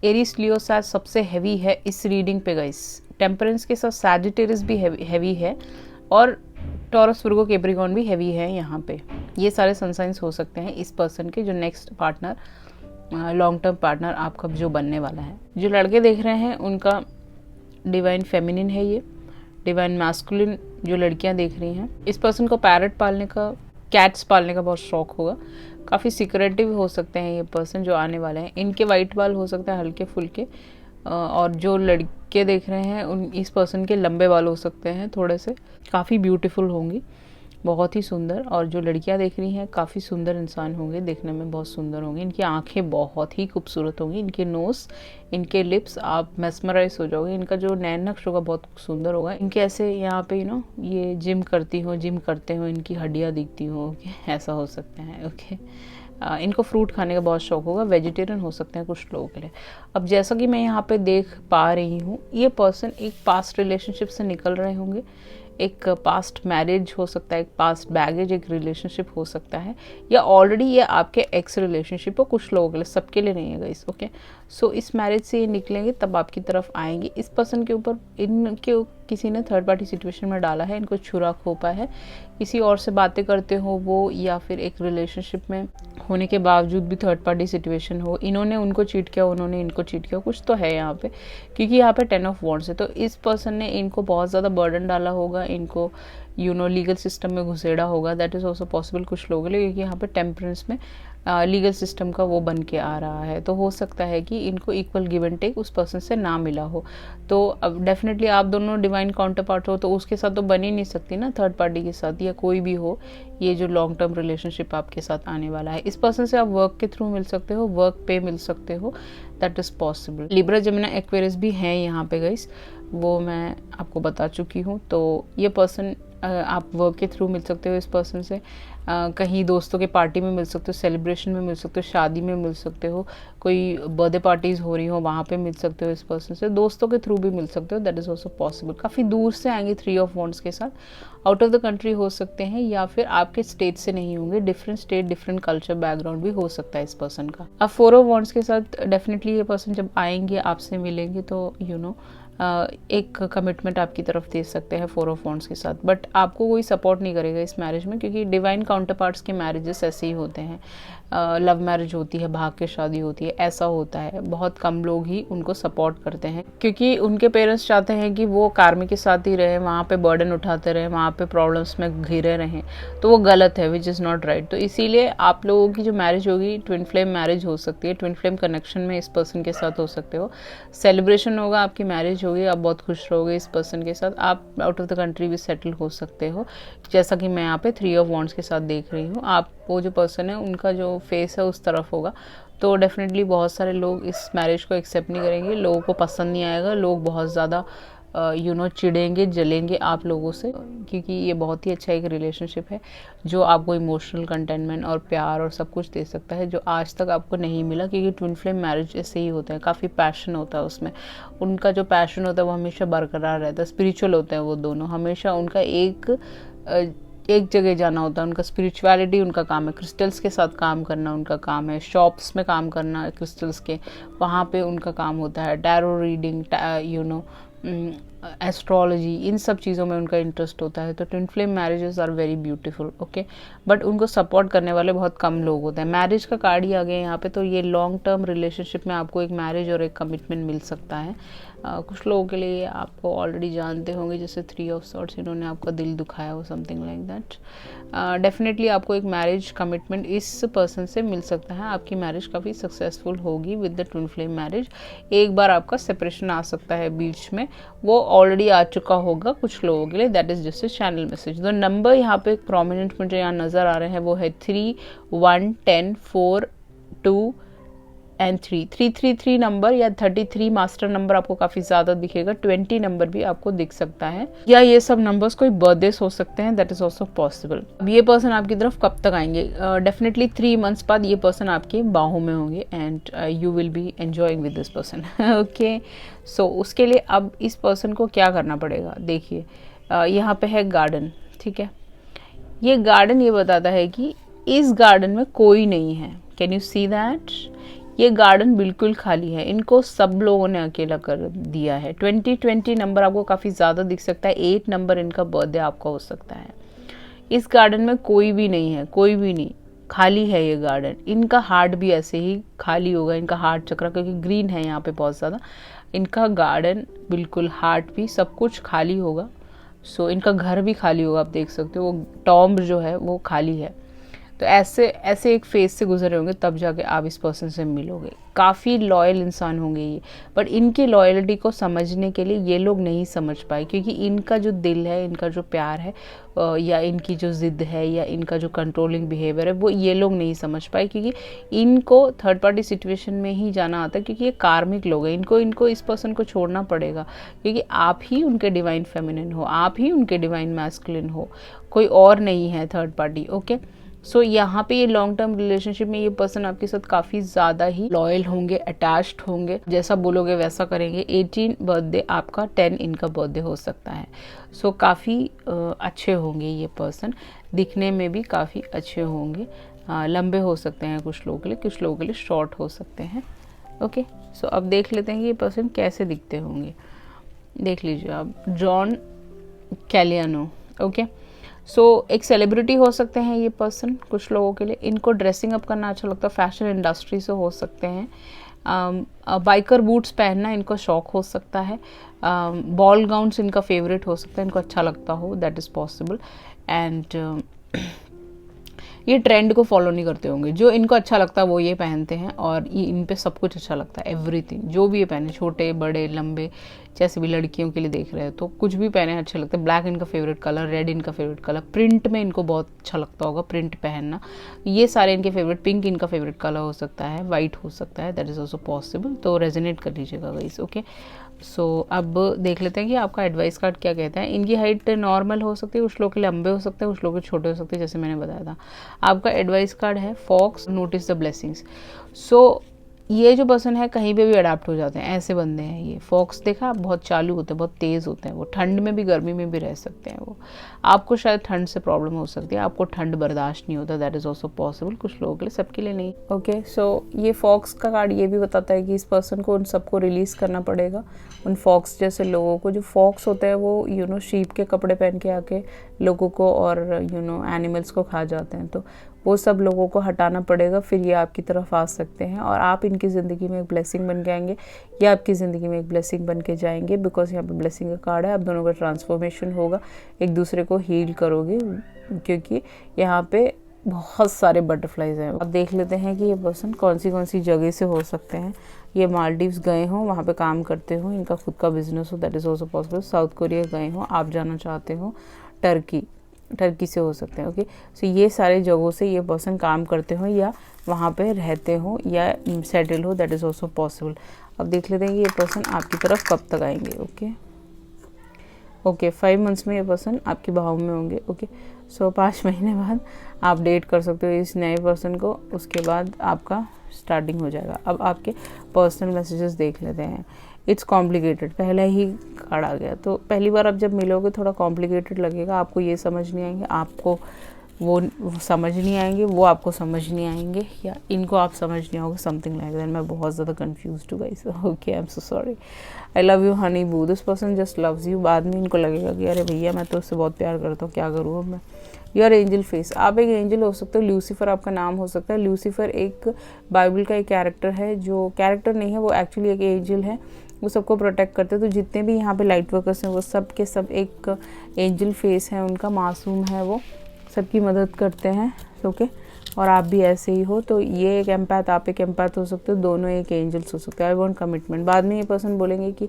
एरीज, लियो, शायद सबसे हैवी है इस रीडिंग पे गाइस। टेम्परेंस के साथ सैजिटेरियस भी हैवी है, और टॉरस, वर्गो, कैप्रिकॉर्न भी हैवी है यहाँ पे। ये सारे सन साइंस हो सकते हैं इस पर्सन के जो next partner, long term partner आपका जो बनने वाला है। जो लड़के देख रहे हैं उनका डिवाइन फेमिनिन है, ये डिवाइन मैस्कुलिन जो लड़कियां देख रही हैं। इस पर्सन को पैरट पालने का, कैट्स पालने का बहुत शौक होगा। काफ़ी सिक्रेटिव हो सकते हैं ये पर्सन जो आने वाले हैं। इनके वाइट बाल हो सकते हैं हल्के फुल्के, और जो लड़के देख रहे हैं इस पर्सन के लंबे बाल हो सकते हैं थोड़े से, काफ़ी ब्यूटीफुल होंगी, बहुत ही सुंदर। और जो लड़कियां देख रही हैं काफ़ी सुंदर इंसान होंगे, देखने में बहुत सुंदर होंगे। इनकी आंखें बहुत ही खूबसूरत होंगी, इनके नोज़, इनके लिप्स, आप मेस्मराइज हो जाओगे। इनका जो नैन नक्श होगा बहुत सुंदर होगा। इनके ऐसे यहाँ पे ये जिम करती हो, जिम करते हो, इनकी हड्डियाँ दिखती हो, ओके, ऐसा हो सकता है। ओके, इनको फ्रूट खाने का बहुत शौक होगा, वेजिटेरियन हो सकते हैं कुछ लोगों के लिए। अब जैसा कि मैं यहाँ पे देख पा रही हूँ, ये पर्सन एक पास्ट रिलेशनशिप से निकल रहे होंगे। एक पास्ट मैरिज हो सकता है, एक पास्ट बैगेज, एक रिलेशनशिप हो सकता है, या ऑलरेडी ये आपके एक्स रिलेशनशिप हो कुछ लोगों के लिए, सबके लिए नहीं है गाइस। ओके, इस मैरिज से ये निकलेंगे तब आपकी तरफ आएंगे। इस पर्सन के ऊपर इनके किसी ने थर्ड पार्टी सिचुएशन में डाला है, इनको छुरा खोपा है, किसी और से बातें करते हो वो, या फिर एक रिलेशनशिप में होने के बावजूद भी थर्ड पार्टी सिचुएशन हो, इन्होंने उनको चीट किया, उन्होंने इनको चीट किया, कुछ तो है यहाँ पे, क्योंकि यहाँ पे 10 ऑफ वॉन्ड्स है। तो इस पर्सन ने इनको बहुत ज़्यादा बर्डन डाला होगा, इनको लीगल सिस्टम में घुसेड़ा होगा, दैट इज़ ऑल्सो पॉसिबल कुछ लोगों के लिए, क्योंकि यहाँ पे टेम्परेंस में लीगल सिस्टम का वो बन के आ रहा है। तो हो सकता है कि इनको इक्वल गिव एंड टेक उस पर्सन से ना मिला हो। तो अब डेफिनेटली आप दोनों डिवाइन काउंटर पार्ट हो, तो उसके साथ तो बन ही नहीं सकती ना थर्ड पार्टी के साथ, या कोई भी हो ये जो लॉन्ग टर्म रिलेशनशिप आपके साथ आने वाला है। इस पर्सन से आप वर्क के थ्रू मिल सकते हो, वर्क पे मिल सकते हो, that is possible. Libra, Gemini, Aquarius भी हैं यहाँ पे गाइस, वो मैं आपको बता चुकी हूँ। तो ये पर्सन आप वर्क के थ्रू मिल सकते हो इस पर्सन से, कहीं दोस्तों के पार्टी में मिल सकते हो, सेलिब्रेशन में मिल सकते हो, शादी में मिल सकते हो, कोई बर्थडे पार्टीज हो रही हो वहाँ पे मिल सकते हो इस पर्सन से, दोस्तों के थ्रू भी मिल सकते हो, दैट इज़ ऑल्सो पॉसिबल। काफ़ी दूर से आएंगे 3 ऑफ वॉन्ड्स के साथ, आउट ऑफ द कंट्री हो सकते हैं, या फिर आपके स्टेट से नहीं होंगे, different state different culture background भी हो सकता है इस पर्सन का। अब 4 ऑफ वॉन्ड्स के साथ डेफिनेटली ये पर्सन जब आएंगे आपसे मिलेंगे तो एक कमिटमेंट आपकी तरफ दे सकते हैं 4 ऑफ वॉन्ड्स के साथ, बट आपको कोई सपोर्ट नहीं करेगा इस मैरिज में, क्योंकि डिवाइन काउंटर पार्ट्स के मैरिजेस ऐसे ही होते हैं, लव मैरिज होती है, भाग के शादी होती है, ऐसा होता है। बहुत कम लोग ही उनको सपोर्ट करते हैं, क्योंकि उनके पेरेंट्स चाहते हैं कि वो कार्मी के साथ ही रहे, वहाँ पे बर्डन उठाते रहे, वहाँ पे प्रॉब्लम्स में घिरे रहें, तो वो गलत है, विच इज़ नॉट राइट। तो इसीलिए आप लोगों की जो मैरिज होगी ट्विन फ्लेम मैरिज हो सकती है, ट्विन फ्लेम कनेक्शन में इस पर्सन के साथ हो सकते हो, सेलिब्रेशन होगा, आपकी मैरिज होगी, आप बहुत खुश रहोगे इस पर्सन के साथ, आप आउट ऑफ द कंट्री भी सेटल हो सकते हो, जैसा कि मैं यहाँ पे 3 ऑफ वॉन्ड्स के साथ देख रही हूँ। आप वो जो पर्सन है उनका जो फेस है उस तरफ होगा, तो डेफिनेटली बहुत सारे लोग इस मैरिज को एक्सेप्ट नहीं करेंगे, लोगों को पसंद नहीं आएगा, लोग बहुत ज़्यादा चिढ़ेंगे, जलेंगे आप लोगों से, क्योंकि ये बहुत ही अच्छा एक रिलेशनशिप है जो आपको इमोशनल कंटेनमेंट और प्यार और सब कुछ दे सकता है, जो आज तक आपको नहीं मिला, क्योंकि ट्विन फ्लेम मैरिज ऐसे ही होता है, काफ़ी पैशन होता है उसमें, उनका जो पैशन होता है वो हमेशा बरकरार रहता है, स्पिरिचुअल होते हैं वो दोनों, हमेशा उनका एक जगह जाना होता है, उनका स्पिरिचुअलिटी उनका काम है, क्रिस्टल्स के साथ काम करना उनका काम है, शॉप्स में काम करना क्रिस्टल्स के, वहाँ पे उनका काम होता है, टैरो रीडिंग, एस्ट्रोलॉजी, इन सब चीज़ों में उनका इंटरेस्ट होता है। तो twin flame marriages are very beautiful, okay, but उनको सपोर्ट करने वाले बहुत कम लोग होते हैं। मैरिज का कार्ड ही आ गया यहाँ पे, तो ये लॉन्ग टर्म रिलेशनशिप में आपको एक मैरिज और एक कमिटमेंट मिल सकता है। कुछ लोगों के लिए आपको ऑलरेडी जानते होंगे, जैसे 3 ऑफ सॉर्ड्स, इन्होंने आपका दिल दुखाया हो, समथिंग लाइक दैट। डेफिनेटली आपको एक मैरिज कमिटमेंट इस पर्सन से मिल सकता है, आपकी मैरिज काफ़ी सक्सेसफुल होगी with the twin flame marriage. एक बार आपका सेपरेशन आ सकता है बीच में, वो ऑलरेडी आ चुका होगा कुछ लोगों के लिए, that is just a channel message. तो नंबर यहाँ पे प्रोमिनेंट मुझे यहाँ नज़र आ रहे हैं, वो है 3, 1, 10, 4, 2 एंड 3। 333 नंबर या 33 मास्टर नंबर आपको काफ़ी ज़्यादा दिखेगा, 20 नंबर भी आपको दिख सकता है, या ये सब नंबर्स कोई बर्थडेज हो सकते हैं, दैट इज़ ऑल्सो पॉसिबल। अब ये पर्सन आपकी तरफ कब तक आएंगे? डेफिनेटली 3 मंथ्स बाद ये पर्सन आपके बाहों में होंगे, and you will be enjoying with this person, okay. So उसके लिए अब इस पर्सन को क्या करना पड़ेगा? देखिए, यहाँ पे है गार्डन, ठीक है, ये गार्डन ये बताता है कि इस गार्डन में कोई नहीं है, कैन यू सी दैट? ये गार्डन बिल्कुल खाली है, इनको सब लोगों ने अकेला कर दिया है। 20 नंबर आपको काफ़ी ज़्यादा दिख सकता है, 8 नंबर इनका बर्थडे आपका हो सकता है। इस गार्डन में कोई भी नहीं है, कोई भी नहीं, खाली है ये गार्डन। इनका हार्ट भी ऐसे ही खाली होगा, इनका हार्ट चक्र, क्योंकि ग्रीन है यहाँ पे बहुत ज़्यादा, इनका गार्डन बिल्कुल, हार्ट भी, सब कुछ खाली होगा। सो इनका घर भी खाली होगा, आप देख सकते हो, वो टॉम्ब जो है वो खाली है। तो ऐसे एक फेज से गुजरे होंगे, तब जाके आप इस पर्सन से मिलोगे। काफ़ी लॉयल इंसान होंगे ये, बट इनकी लॉयल्टी को समझने के लिए ये लोग नहीं समझ पाए, क्योंकि इनका जो दिल है, इनका जो प्यार है, या इनकी जो ज़िद है, या इनका जो कंट्रोलिंग बिहेवियर है, वो ये लोग नहीं समझ पाए, क्योंकि इनको थर्ड पार्टी सिचुएशन में ही जाना आता है, क्योंकि ये कार्मिक लोग हैं। इनको इस पर्सन को छोड़ना पड़ेगा, क्योंकि आप ही उनके डिवाइन फेमिनिन हो, आप ही उनके डिवाइन मैस्कुलिन हो, कोई और नहीं है थर्ड पार्टी, ओके। सो यहाँ पे ये लॉन्ग टर्म रिलेशनशिप में ये पर्सन आपके साथ काफ़ी ज़्यादा ही लॉयल होंगे, अटैच्ड होंगे, जैसा बोलोगे वैसा करेंगे। 18 बर्थडे आपका, 10 इनका बर्थडे हो सकता है। सो काफ़ी अच्छे होंगे ये पर्सन, दिखने में भी काफ़ी अच्छे होंगे, लंबे हो सकते हैं कुछ लोगों के लिए, कुछ लोगों के लिए शॉर्ट हो सकते हैं, ओके। सो अब देख लेते हैं कि ये पर्सन कैसे दिखते होंगे। देख लीजिए आप, जॉन कैलियानो। ओके, सो एक सेलिब्रिटी हो सकते हैं ये पर्सन कुछ लोगों के लिए। इनको ड्रेसिंग अप करना अच्छा लगता है, फैशन इंडस्ट्री से हो सकते हैं। बाइकर बूट्स पहनना इनको शौक हो सकता है। बॉल गाउन्स इनका फेवरेट हो सकता है, इनको अच्छा लगता हो, दैट इज़ पॉसिबल। एंड ये ट्रेंड को फॉलो नहीं करते होंगे, जो इनको अच्छा लगता है वो ये पहनते हैं, और ये इन पे सब कुछ अच्छा लगता है, एवरीथिंग जो भी ये पहने, छोटे बड़े लंबे, जैसे भी लड़कियों के लिए देख रहे हैं तो कुछ भी पहने अच्छे लगते हैं। ब्लैक इनका फेवरेट कलर, रेड इनका फेवरेट कलर, प्रिंट में इनको बहुत अच्छा लगता होगा प्रिंट पहनना, ये सारे इनके फेवरेट। पिंक इनका फेवरेट कलर हो सकता है, वाइट हो सकता है, दैट इज़ ऑल्सो पॉसिबल, तो रेजोनेट कर लीजिएगा गाइस। ओके, सो अब देख लेते हैं कि आपका एडवाइस कार्ड क्या कहता है। इनकी हाइट नॉर्मल हो सकती है, कुछ लोग के लंबे हो सकते हैं, कुछ लोग के छोटे हो सकते हैं, जैसे मैंने बताया था। आपका एडवाइस कार्ड है फॉक्स, नोटिस द ब्लेसिंग्स। सो ये जो पर्सन है कहीं पे भी अडाप्ट हो जाते हैं, ऐसे बंदे हैं ये। फॉक्स देखा आप, बहुत चालू होते हैं, बहुत तेज़ होते हैं, वो ठंड में भी गर्मी में भी रह सकते हैं वो। आपको शायद ठंड से प्रॉब्लम हो सकती है, आपको ठंड बर्दाश्त नहीं होता, दैट इज़ ऑल्सो पॉसिबल, कुछ लोगों के लिए, सबके लिए नहीं। ओके, सो ये फॉक्स का कार्ड ये भी बताता है कि इस पर्सन को उन सबको रिलीज़ करना पड़ेगा, उन फॉक्स जैसे लोगों को। जो फॉक्स होते हैं वो शीप के कपड़े पहन के आके लोगों को और एनिमल्स को खा जाते हैं, तो वो सब लोगों को हटाना पड़ेगा, फिर ये आपकी तरफ आ सकते हैं और आप इनकी ज़िंदगी में एक ब्लेसिंग बन के आएंगे, या आपकी ज़िंदगी में एक ब्लेसिंग बन के जाएंगे, बिकॉज यहाँ पे ब्लेसिंग का कार्ड है। आप दोनों का ट्रांसफॉर्मेशन होगा, एक दूसरे को हील करोगे, क्योंकि यहाँ पे बहुत सारे बटरफ्लाइज हैं। अब देख लेते हैं कि ये पर्सन कौन सी जगह से हो सकते हैं। ये मालदीव्स गए हों, वहाँ पे काम करते हो, इनका खुद का बिजनेस हो, that is also possible. South Korea गए हों, आप जाना चाहते हो, टर्की से हो सकते हैं। ओके, सो ये सारे जगहों से ये पर्सन काम करते हो या वहाँ पे रहते हो या सेटल हो, दैट इज़ ऑल्सो पॉसिबल। अब देख लेते हैं कि ये पर्सन आपकी तरफ कब तक आएंगे। ओके, 5 मंथ्स में ये पर्सन आपके भाव में होंगे। ओके, सो 5 महीने बाद आप डेट कर सकते हो इस नए पर्सन को, उसके बाद आपका स्टार्टिंग हो जाएगा। अब आपके पर्सनल मैसेजेस देख लेते हैं। इट्स कॉम्प्लिकेटेड, पहला ही कार्ड आ गया, तो पहली बार आप जब मिलोगे थोड़ा कॉम्प्लिकेटेड लगेगा, आपको ये समझ नहीं आएंगे, आपको वो समझ नहीं आएंगे, वो आपको समझ नहीं आएंगे, या इनको आप समझ नहीं आओगे, समथिंग लाइक दैट। मैं बहुत ज़्यादा कन्फ्यूज्ड हूँ guys. Okay, I am so sorry. I love you honey boo, this person just loves you. बाद में इनको लगेगा कि अरे भैया मैं तो उससे बहुत प्यार करता हूँ, क्या करूँ अब मैं। योर एंजल फेस, आप एक एंजल हो सकते हो, ल्यूसीफर आपका नाम हो सकता है। ल्यूसीफर एक बाइबल का एक कैरेक्टर है, जो कैरेक्टर नहीं है, वो एक्चुअली एक एंजल है, वो सबको प्रोटेक्ट करते हैं। तो जितने भी यहाँ पे लाइट वर्कर्स हैं वो सब के सब एक एंजल फेस है उनका, मासूम है वो, सबकी मदद करते हैं। ओके, और आप भी ऐसे ही हो, तो ये एक एम्पैथ, आप एक एम्पैथ हो सकते हो, दोनों एक एंजल्स हो सकते हैं। आई वांट कमिटमेंट, बाद में ये पर्सन बोलेंगे कि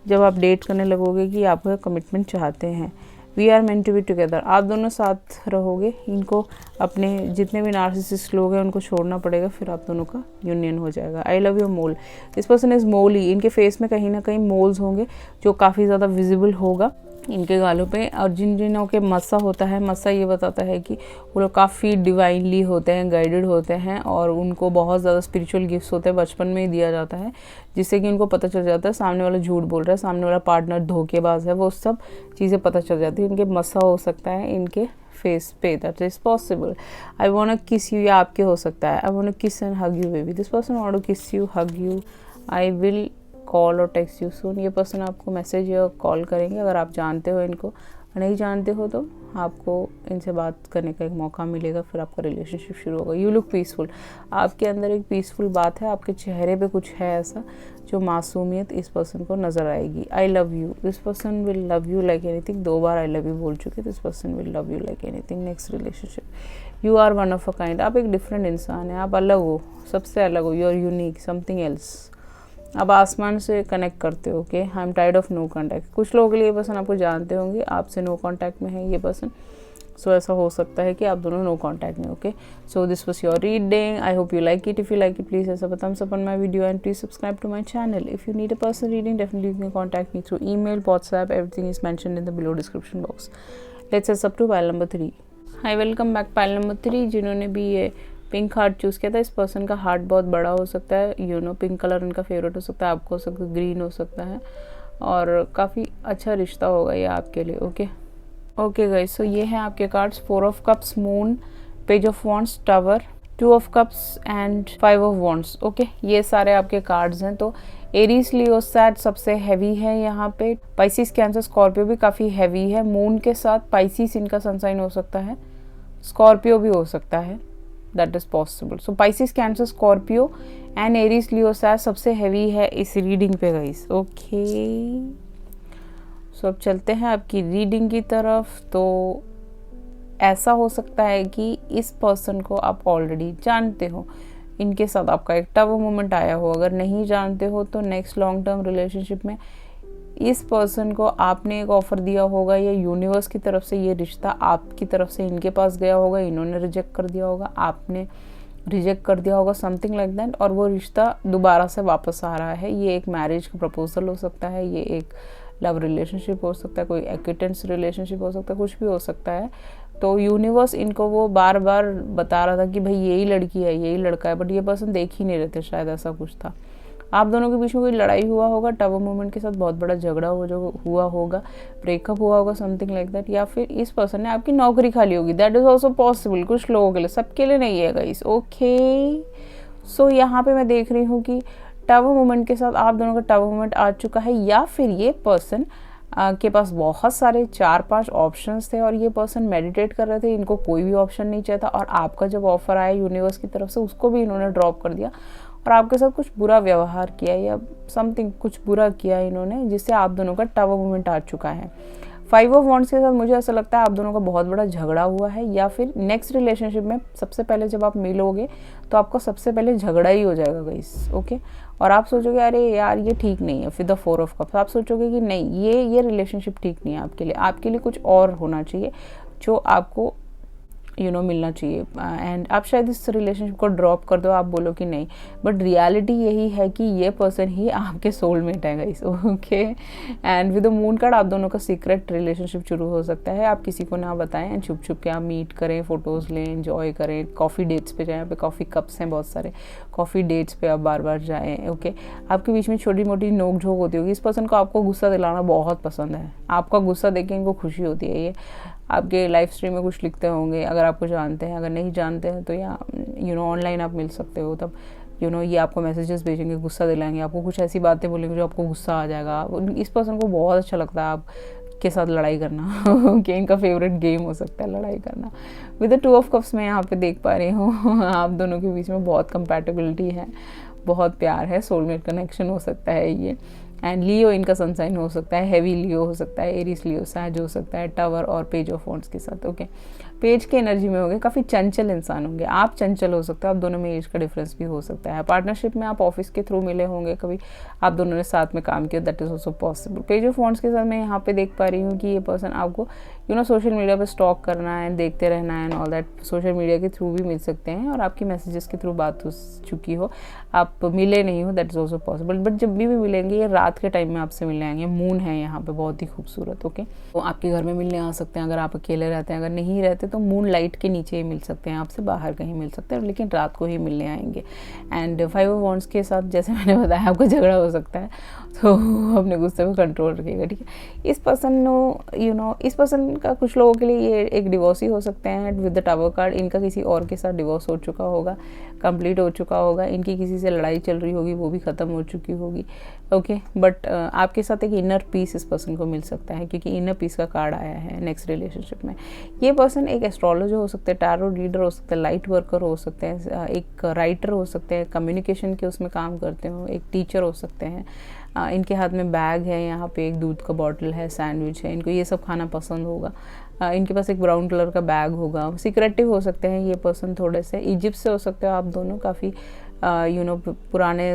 जब आप डेट करने लगोगे कि आप कमिटमेंट चाहते हैं। We are meant to be together, आप दोनों साथ रहोगे। इनको अपने जितने भी नार्सिसिस्ट लोग हैं उनको छोड़ना पड़ेगा, फिर आप दोनों का यूनियन हो जाएगा। I love you Mol, this person is Molly, इनके फेस में कहीं ना कहीं मोल्स होंगे जो काफ़ी ज़्यादा विजिबल होगा इनके गालों पे। और जिनों के मस्सा होता है, मस्सा ये बताता है कि वो लोग काफ़ी डिवाइनली होते हैं, गाइडेड होते हैं, और उनको बहुत ज़्यादा स्पिरिचुअल गिफ्ट्स होते हैं, बचपन में ही दिया जाता है, जिससे कि उनको पता चल जाता है सामने वाला झूठ बोल रहा है, सामने वाला पार्टनर धोखेबाज है, वो सब चीज़ें पता चल जाती है। इनके मस्सा हो सकता है इनके फेस पे, that is possible. I want to kiss you, या आपके हो सकता है। I want to kiss and hug you baby, this person want to kiss you, hug you, I will call और टेक्स्ट यू सून। ये पर्सन आपको मैसेज या कॉल करेंगे, अगर आप जानते हो इनको, नहीं जानते हो तो आपको इनसे बात करने का एक मौका मिलेगा, फिर आपका रिलेशनशिप शुरू होगा। यू लुक पीसफुल, आपके अंदर एक पीसफुल बात है, आपके चेहरे पे कुछ है ऐसा जो मासूमियत इस पर्सन को नज़र आएगी। I love you, this person will love you like anything, 2 बार आई लव यू बोल चुके, this person will love you like anything. Next relationship, you are one of a kind, आप एक डिफरेंट इंसान हैं, आप अलग हो, सबसे अलग हो, you are unique, something else. अब आसमान से कनेक्ट करते हो। Okay, I am tired of no contact, कुछ लोगों के लिए ये पर्सन आपको जानते होंगे, आपसे नो कॉन्टैक्ट में है ये पर्सन, सो ऐसा हो सकता है कि आप दोनों नो कॉन्टैक्ट में। Okay, so this was your reading, I hope you like it. If you like it please ऐसा thumbs up on my video and please subscribe to my channel. If you need a personal reading, definitely you can contact me through email, WhatsApp, everything is mentioned in the below description box. Let's set up to pile number 3. Hi, welcome back pile number 3। जिन्होंने भी ये pink heart choose किया था, इस person का heart बहुत बड़ा हो सकता है, पिंक कलर उनका फेवरेट हो सकता है, आपको हो सकता है ग्रीन हो सकता है, और काफ़ी अच्छा रिश्ता होगा ये आपके लिए। ओके गाइस, सो ये हैं आपके cards, 4 of cups, moon, page of wands, tower, 2 of cups and 5 of wands. Okay, ये सारे आपके कार्ड्स हैं। तो एरीज लियो सैज सबसे हैवी है यहाँ पे। पाइसिस कैंसर स्कॉर्पियो भी काफ़ी हैवी है। मून के साथ पाइसिस इनका सनसाइन हो सकता है, स्कॉर्पियो भी हो सकता है, that is possible. So Pisces Cancer Scorpio and Aries Leo Sag सबसे हैवी है इस रीडिंग पे गाइस। ओके, सो अब चलते हैं आपकी रीडिंग की तरफ। तो ऐसा हो सकता है कि इस पर्सन को आप ऑलरेडी जानते हो, इनके साथ आपका एक टव मोमेंट आया हो। अगर नहीं जानते हो तो नेक्स्ट लॉन्ग टर्म रिलेशनशिप में इस पर्सन को आपने एक ऑफर दिया होगा, या यूनिवर्स की तरफ से ये रिश्ता आपकी तरफ से इनके पास गया होगा, इन्होंने रिजेक्ट कर दिया होगा, आपने रिजेक्ट कर दिया होगा, समथिंग लाइक दैट, और वो रिश्ता दोबारा से वापस आ रहा है। ये एक मैरिज का प्रपोजल हो सकता है, ये एक लव रिलेशनशिप हो सकता है, कोई एक्विटेंस रिलेशनशिप हो सकता है, कुछ भी हो सकता है। तो यूनिवर्स इनको वो बार बार बता रहा था कि भाई यही लड़की है, यही लड़का है, बट ये पर्सन देख ही नहीं रहे थे, शायद ऐसा कुछ था। आप दोनों के बीच में कोई लड़ाई हुआ होगा, टव मूवमेंट के साथ बहुत बड़ा झगड़ा हुआ होगा, ब्रेकअप हुआ होगा, समथिंग लाइक दैट, या फिर इस पर्सन ने आपकी नौकरी खा ली होगी, दैट इज ऑल्सो पॉसिबल। कुछ लोगों के लिए, सबके लिए नहीं है गाइस। ओके, सो यहाँ पे मैं देख रही हूँ कि टव मूवमेंट के साथ आप दोनों का टव मूवमेंट आ चुका है, या फिर ये पर्सन के पास बहुत सारे 4-5 ऑप्शंस थे और ये पर्सन मेडिटेट कर रहे थे, इनको कोई भी ऑप्शन नहीं चाहिए था, और आपका जब ऑफर आया यूनिवर्स की तरफ से उसको भी इन्होंने ड्रॉप कर दिया और आपके साथ कुछ बुरा व्यवहार किया या समथिंग कुछ बुरा किया इन्होंने, जिससे आप दोनों का टव मूवमेंट आ चुका है। 5 ऑफ वॉन्ड्स के साथ मुझे ऐसा लगता है आप दोनों का बहुत बड़ा झगड़ा हुआ है, या फिर नेक्स्ट रिलेशनशिप में सबसे पहले जब आप मिलोगे तो आपका सबसे पहले झगड़ा ही हो जाएगा गाइस। ओके, और आप सोचोगे अरे यार ये ठीक नहीं है। फिर द 4 ऑफ कप्स, आप सोचोगे कि नहीं ये रिलेशनशिप ठीक नहीं है आपके लिए कुछ और होना चाहिए जो आपको मिलना चाहिए, एंड आप शायद इस रिलेशनशिप को ड्रॉप कर दो, आप बोलो कि नहीं, बट रियलिटी यही है कि ये पर्सन ही आपके सोलमेट है guys. Okay, and with the moon card आप दोनों का सीक्रेट रिलेशनशिप शुरू हो सकता है। आप किसी को ना बताएं एंड छुप छुप के आप मीट करें, फोटोज़ लें, एंजॉय करें, कॉफ़ी डेट्स पे जाएं, यहाँ पे कॉफ़ी कप्स हैं बहुत सारे, कॉफ़ी डेट्स पे आप बार बार जाएँ। ओके, आपके बीच में छोटी मोटी नोक झोंक होती होगी। इस पर्सन को आपको गुस्सा दिलाना बहुत पसंद है, आपका गुस्सा देख के इनको खुशी होती है। ये आपके लाइव स्ट्रीम में कुछ लिखते होंगे, अगर आपको जानते हैं, अगर नहीं जानते हैं तो या ऑनलाइन आप मिल सकते हो, तब ये आपको मैसेजेस भेजेंगे, गुस्सा दिलाएंगे, आपको कुछ ऐसी बातें बोलेंगे जो आपको गुस्सा आ जाएगा। इस पर्सन को बहुत अच्छा लगता है आपके साथ लड़ाई करना कि इनका फेवरेट गेम हो सकता है लड़ाई करना। विद द 2 ऑफ कप्स में यहाँ पे देख पा रही हूँ आप दोनों के बीच में बहुत कंपैटिबिलिटी है, बहुत प्यार है, सोलमेट कनेक्शन हो सकता है ये। एंड लियो इनका सनसाइन हो सकता है, हैवी लियो हो सकता है, एरीज लियो सैज हो सकता है, टावर और पेज ऑफ वॉन्ड्स के साथ। ओके, पेज के एनर्जी में होंगे, काफ़ी चंचल इंसान होंगे, आप चंचल हो सकते हो, आप दोनों में एज का डिफरेंस भी हो सकता है। पार्टनरशिप में आप ऑफिस के थ्रू मिले होंगे, कभी आप दोनों ने साथ में काम किया, that is also possible. Page of wands के साथ मैं यहाँ पे देख पा रही हूँ कि ये पर्सन आपको सोशल मीडिया पर स्टॉक करना है, देखते रहना है and all that, social media के थ्रू भी मिल सकते हैं और आपकी मैसेजेस के थ्रू बात हो चुकी हो, आप मिले नहीं हो, that is also possible. But जब भी मिलेंगे ये रात के टाइम में आपसे मिलने आएंगे। मून है यहाँ पे बहुत ही खूबसूरत। ओके, तो आपके घर में मिलने आ सकते हैं अगर आप अकेले रहते हैं, अगर नहीं रहते तो मून लाइट के नीचे ही मिल सकते हैं, आपसे बाहर कहीं मिल सकते हैं, लेकिन रात को ही मिलने आएंगे। एंड 5 ऑफ वॉन्ड्स के साथ जैसे मैंने बताया आपका झगड़ा हो सकता है, तो अपने गुस्से को कंट्रोल रखिएगा, ठीक है। इस पर्सन इस पर्सन का कुछ लोगों के लिए ये एक डिवोर्स ही हो सकते हैं। विद द टावर कार्ड इनका किसी और के साथ डिवोर्स हो चुका होगा, कंप्लीट हो चुका होगा, इनकी किसी से लड़ाई चल रही होगी, वो भी ख़त्म हो चुकी होगी। ओके, बट आपके साथ एक इनर पीस इस पर्सन को मिल सकता है, क्योंकि इनर पीस का कार्ड आया है नेक्स्ट रिलेशनशिप में। ये पर्सन एक एस्ट्रोलॉजर हो सकते हैं, टैरो रीडर हो सकते हैं, लाइट वर्कर हो सकते हैं, एक राइटर हो सकते हैं, कम्युनिकेशन के उसमें काम करते हो, एक टीचर हो सकते हैं। इनके हाथ में बैग है, यहाँ पे एक दूध का बॉटल है, सैंडविच है, इनको ये सब खाना पसंद होगा। इनके पास एक ब्राउन कलर का बैग होगा। सीक्रेटिव हो सकते हैं ये पर्सन, थोड़े से इजिप्ट से हो सकते हो आप दोनों, काफ़ी पुराने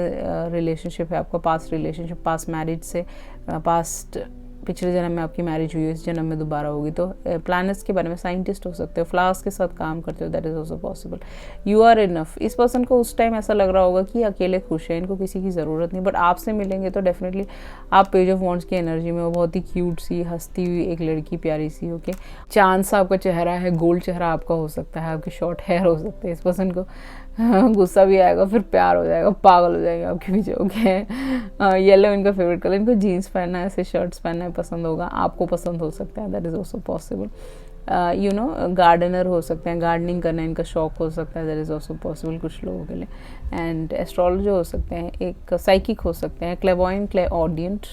रिलेशनशिप है आपका, पास्ट रिलेशनशिप, पास्ट मैरिज से, पास्ट पिछले जन्म में आपकी मैरिज हुई है, इस जन्म में दोबारा होगी। तो प्लैनेट्स के बारे में साइंटिस्ट हो सकते हो, फ्लावर्स के साथ काम करते हो, that is also possible. You are enough. इस पर्सन को उस टाइम ऐसा लग रहा होगा कि अकेले खुश है, इनको किसी की ज़रूरत नहीं, बट आपसे मिलेंगे तो डेफिनेटली आप पेज ऑफ वॉन्ड्स की एनर्जी में हो, बहुत ही क्यूट सी हंसती हुई एक लड़की, प्यारी सी। ओके, चांद सा आपका चेहरा है, गोल्ड चेहरा आपका हो सकता है, आपके शॉर्ट हेयर हो सकते हैं। इस पर्सन को गुस्सा भी आएगा, फिर प्यार हो जाएगा, पागल हो जाएगा आपके पीछे। ओके, येलो इनका फेवरेट कलर, इनको जीन्स पहनना है, ऐसे शर्ट्स पहनना है पसंद होगा, आपको पसंद हो सकता है, that is also possible. Gardener हो सकते हैं, गार्डनिंग करना इनका शौक हो सकता है, दैट इज़ ऑल्सो पॉसिबल कुछ लोगों के लिए। एंड एस्ट्रोलॉजर हो सकते हैं, एक साइकिक हो सकते हैं, क्लेवॉयंट, क्लेऑडियंट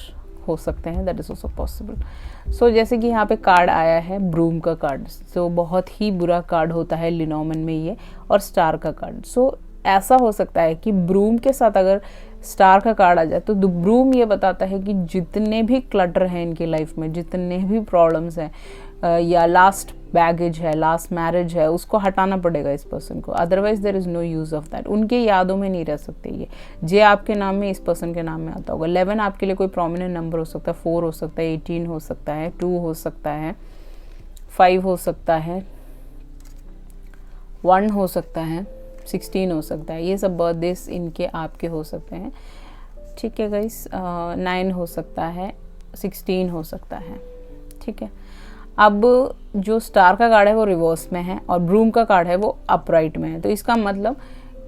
हो सकते हैं, दैट इज़ ऑल्सो पॉसिबल। सो जैसे कि यहाँ पे कार्ड आया है ब्रूम का कार्ड, तो बहुत ही बुरा कार्ड होता है लिनोमन में ये, और स्टार का कार्ड। सो ऐसा हो सकता है कि ब्रूम के साथ अगर स्टार का कार्ड आ जाए तो ब्रूम ये बताता है कि जितने भी क्लटर हैं इनकी लाइफ में, जितने भी प्रॉब्लम्स हैं, या लास्ट बैगेज है, लास्ट मैरिज है, उसको हटाना पड़ेगा इस पर्सन को, otherwise there is no use of that. उनके यादों में नहीं रह सकते ये। जे आपके नाम में, इस पर्सन के नाम में आता होगा। 11 आपके लिए कोई प्रोमिनेंट नंबर हो सकता है, 4 हो सकता है, 18 हो सकता है, 2 हो सकता है, 5 हो सकता है, 1 हो सकता है, 16 हो सकता है। ये सब बर्थडेज इनके आपके हो सकते हैं, ठीक है गाइस। 9 हो सकता है, 16 हो सकता है, ठीक है। अब जो स्टार का कार्ड है वो रिवर्स में है और ब्रूम का कार्ड है वो अपराइट में है। तो इसका मतलब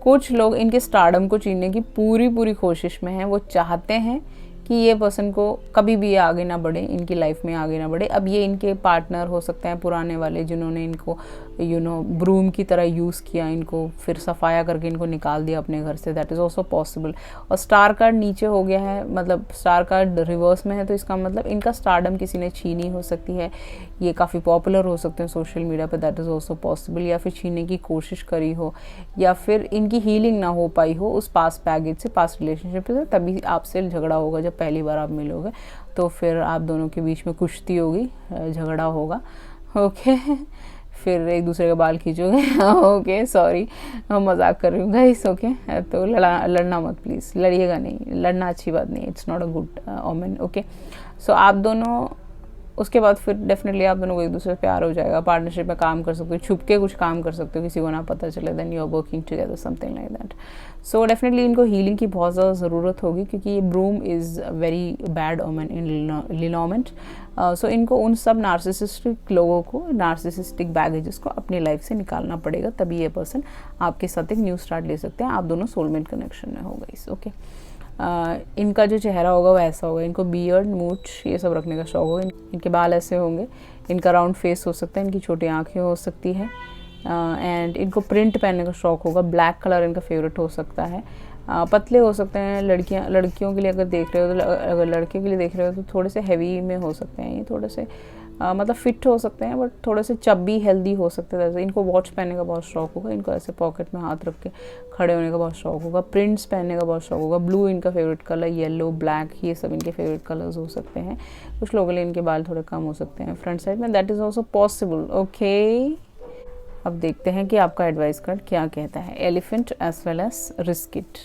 कुछ लोग इनके स्टारडम को छीनने की पूरी कोशिश में हैं। वो चाहते हैं कि ये पर्सन को कभी भी ये आगे ना बढ़े, इनकी लाइफ में आगे ना बढ़े। अब ये इनके पार्टनर हो सकते हैं पुराने वाले, जिन्होंने इनको ब्रूम की तरह यूज़ किया, इनको फिर सफाया करके इनको निकाल दिया अपने घर से, दैट इज़ ऑल्सो पॉसिबल। और स्टार कार्ड नीचे हो गया है, मतलब स्टार कार्ड रिवर्स में है, तो इसका मतलब इनका स्टारडम किसी ने छीनी हो सकती है। ये काफ़ी पॉपुलर हो सकते हैं सोशल मीडिया पे, दैट इज़ ऑल्सो पॉसिबल। या फिर छीनने की कोशिश करी हो, या फिर इनकी हीलिंग ना हो पाई हो उस पास बैगेज से, पास रिलेशनशिप से, तभी आपसे झगड़ा होगा। जब पहली बार आप मिलोगे तो फिर आप दोनों के बीच में कुश्ती होगी, झगड़ा होगा, ओके। फिर एक दूसरे के बाल खींचोगे, ओके, सॉरी, मजाक कर रही हूँ गाइस, ओके। तो लड़ना मत प्लीज़, लड़िएगा नहीं, लड़ना अच्छी बात नहीं, it's not a good omen, okay. So आप दोनों, उसके बाद फिर डेफिनेटली आप दोनों को एक दूसरे से प्यार हो जाएगा, पार्टनरशिप में काम कर सकते हो, छुप के कुछ काम कर सकते हो, किसी को ना पता चले, then you are working together, something like that. So definitely इनको हीलिंग की बहुत ज़्यादा ज़रूरत होगी, क्योंकि ये broom is very bad omen in Lenormand. So इनको उन सब नार्सिसिस्टिक लोगों को, नार्सिसिस्टिक बैगेजेस को अपनी लाइफ से निकालना पड़ेगा, तभी ये पर्सन आपके साथ एक न्यू स्टार्ट ले सकते हैं। आप दोनों सोलमेट कनेक्शन में होगा इस, ओके। इनका जो चेहरा होगा वो ऐसा होगा, इनको बियर्ड, मूछ ये सब रखने का शौक होगा, इनके बाल ऐसे होंगे, इनका राउंड फेस हो सकता है, इनकी छोटी आँखें हो सकती है, एंड इनको प्रिंट पहनने का शौक होगा, ब्लैक कलर इनका फेवरेट हो सकता है। पतले हो सकते हैं, लड़कियों के लिए अगर देख रहे हो तो, अगर लड़के के लिए देख रहे हो तो थोड़े से हैवी में हो सकते हैं ये, थोड़े से मतलब फिट हो सकते हैं, बट थोड़े से चब्बी हेल्दी हो सकते हैं। जैसे इनको वॉच पहनने का बहुत शौक होगा, इनको ऐसे पॉकेट में हाथ रख के खड़े होने का बहुत शौक होगा, प्रिंट्स पहनने का बहुत शौक होगा, ब्लू इनका फेवरेट कलर, येलो, ब्लैक, ये सब इनके फेवरेट कलर्स हो सकते हैं। कुछ लोगों के लिए इनके बाल थोड़े कम हो सकते हैं फ्रंट साइड में, that is also possible, okay. अब देखते हैं कि आपका एडवाइस कार्ड क्या कहता है। Elephant as well as risk it.